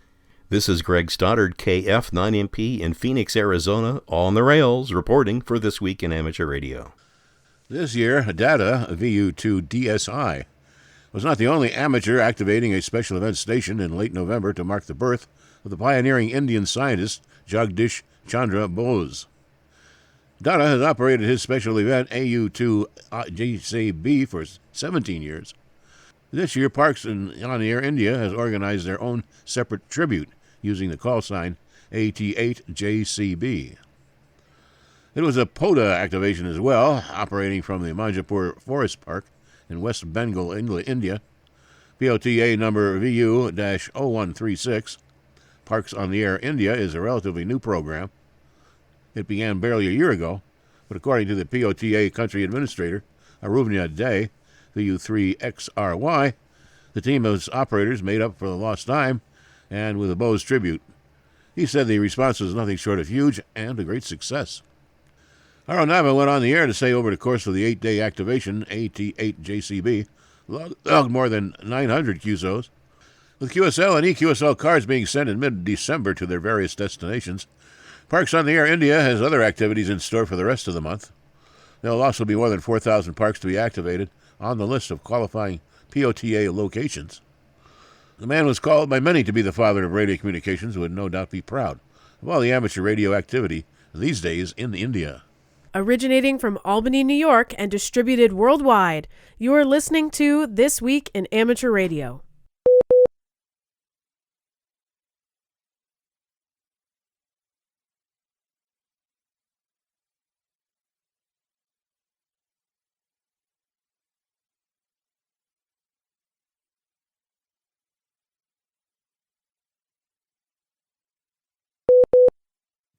This is Greg Stoddard, KF9MP in Phoenix, Arizona, on the rails, reporting for This Week in Amateur Radio. This year, Data VU2DSI was not the only amateur activating a special event station in late November to mark the birth of the pioneering Indian scientist Jagdish Chandra Bose. Data has operated his special event AU2JCB for 17 years. This year, Parks on the Air India has organized their own separate tribute using the call sign AT8JCB. It was a POTA activation as well, operating from the Manjapur Forest Park in West Bengal, India. POTA number VU-0136. Parks on the Air India is a relatively new program. It began barely a year ago, but according to the POTA country administrator, Aruvnya Day, VU3XRY, the team of operators made up for the lost time and with a Bose tribute. He said the response was nothing short of huge and a great success. Arunava went on the air to say over the course of the 8-day activation, AT8JCB logged more than 900 QSOs. With QSL and EQSL cards being sent in mid-December to their various destinations, Parks on the Air India has other activities in store for the rest of the month. There will also be more than 4,000 parks to be activated on the list of qualifying POTA locations. The man was called by many to be the father of radio communications and would no doubt be proud of all the amateur radio activity these days in India. Originating from Albany, New York, and distributed worldwide, you are listening to This Week in Amateur Radio.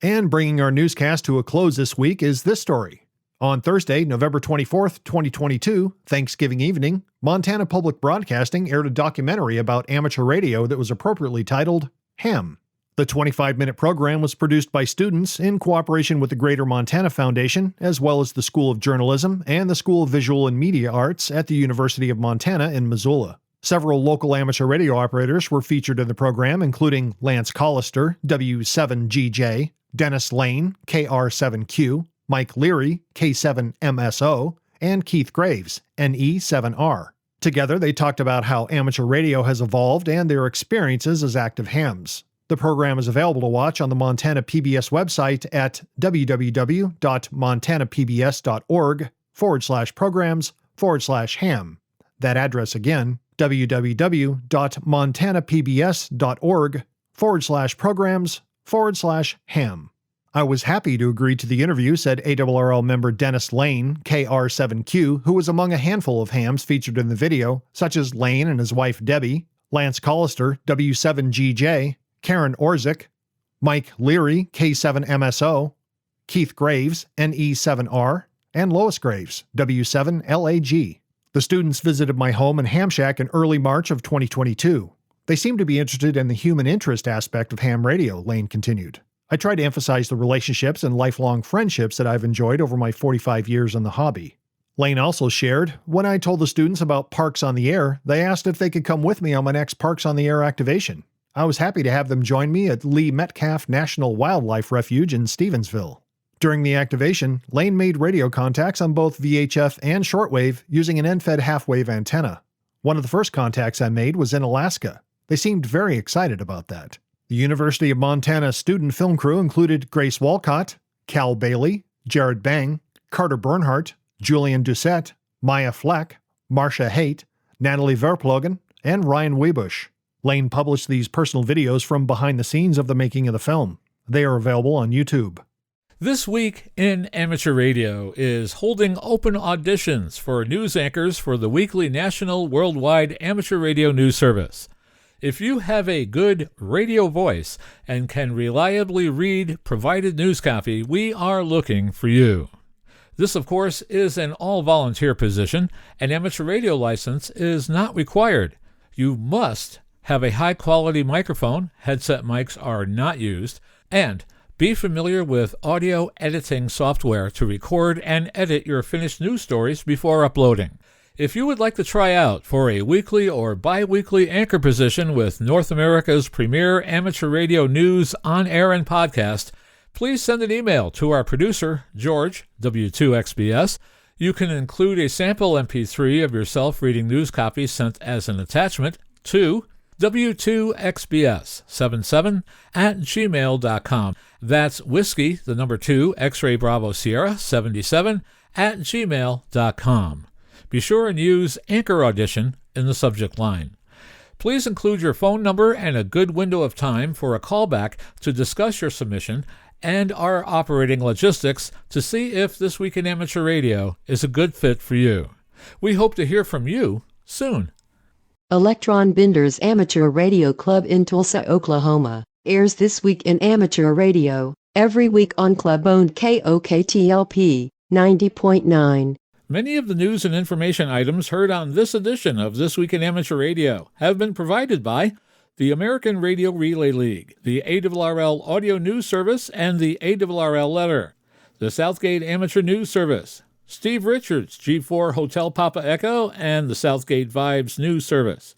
And bringing our newscast to a close this week is this story. On Thursday, November 24th, 2022, Thanksgiving evening, Montana Public Broadcasting aired a documentary about amateur radio that was appropriately titled Ham. The 25-minute program was produced by students in cooperation with the Greater Montana Foundation, as well as the School of Journalism and the School of Visual and Media Arts at the University of Montana in Missoula. Several local amateur radio operators were featured in the program, including Lance Collister, W7GJ, Dennis Lane, KR7Q, Mike Leary, K7MSO, and Keith Graves, NE7R. Together, they talked about how amateur radio has evolved and their experiences as active hams. The program is available to watch on the Montana PBS website at www.montanapbs.org/programs/ham. That address again, www.montanapbs.org/programs/ham. I was happy to agree to the interview, said ARRL member Dennis Lane, KR7Q, who was among a handful of hams featured in the video, such as Lane and his wife Debbie, Lance Collister, W7GJ, Karen Orzik, Mike Leary, K7MSO, Keith Graves, NE7R, and Lois Graves, W7LAG. The students visited my home and ham shack in early March of 2022. They seem to be interested in the human interest aspect of ham radio, Lane continued. I try to emphasize the relationships and lifelong friendships that I've enjoyed over my 45 years in the hobby. Lane also shared, when I told the students about Parks on the Air, they asked if they could come with me on my next Parks on the Air activation. I was happy to have them join me at Lee Metcalf National Wildlife Refuge in Stevensville. During the activation, Lane made radio contacts on both VHF and shortwave using an end-fed half-wave antenna. One of the first contacts I made was in Alaska. They seemed very excited about that. The University of Montana student film crew included Grace Walcott, Cal Bailey, Jared Bang, Carter Bernhardt, Julian Doucette, Maya Fleck, Marcia Haight, Natalie Verplogen, and Ryan Wiebusch. Lane published these personal videos from behind the scenes of the making of the film. They are available on YouTube. This Week in Amateur Radio is holding open auditions for news anchors for the weekly national worldwide amateur radio news service. If you have a good radio voice and can reliably read provided news copy, we are looking for you. This, of course, is an all-volunteer position. An amateur radio license is not required. You must have a high-quality microphone, headset mics are not used, and be familiar with audio editing software to record and edit your finished news stories before uploading. If you would like to try out for a weekly or bi-weekly anchor position with North America's premier amateur radio news on air and podcast, please send an email to our producer, George, W2XBS. You can include a sample MP3 of yourself reading news copy sent as an attachment to W2XBS77@gmail.com. That's whiskey, the number 2, X-ray Bravo Sierra 77@gmail.com. Be sure and use Anchor Audition in the subject line. Please include your phone number and a good window of time for a callback to discuss your submission and our operating logistics to see if This Week in Amateur Radio is a good fit for you. We hope to hear from you soon. Electron Benders Amateur Radio Club in Tulsa, Oklahoma, airs This Week in Amateur Radio every week on club-owned KOKTLP 90.9. Many of the news and information items heard on this edition of This Week in Amateur Radio have been provided by the American Radio Relay League, the ARRL Audio News Service, and the ARRL Letter, the Southgate Amateur News Service, Steve Richards, G4 Hotel Papa Echo, and the Southgate Vibes News Service,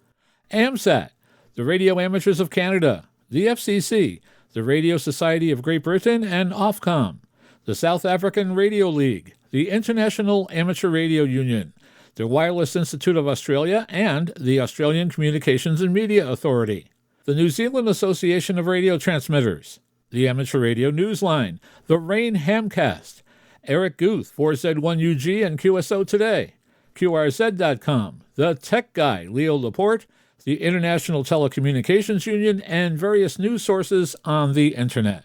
AMSAT, the Radio Amateurs of Canada, the FCC, the Radio Society of Great Britain, and Ofcom, the South African Radio League, the International Amateur Radio Union, the Wireless Institute of Australia, and the Australian Communications and Media Authority, the New Zealand Association of Radio Transmitters, the Amateur Radio Newsline, the Rain Hamcast, Eric Guth, 4Z1UG and QSO Today, QRZ.com, the Tech Guy, Leo Laporte, the International Telecommunications Union, and various news sources on the Internet.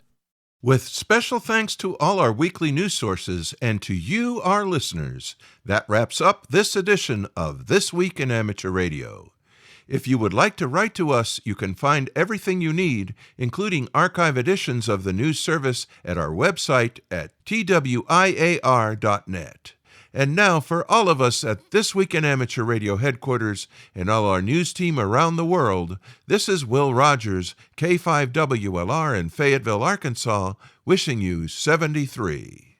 With special thanks to all our weekly news sources and to you, our listeners, that wraps up this edition of This Week in Amateur Radio. If you would like to write to us, you can find everything you need, including archive editions of the news service, at our website at twiar.net. And now, for all of us at This Week in Amateur Radio headquarters and all our news team around the world, this is Will Rogers, K5WLR in Fayetteville, Arkansas, wishing you 73.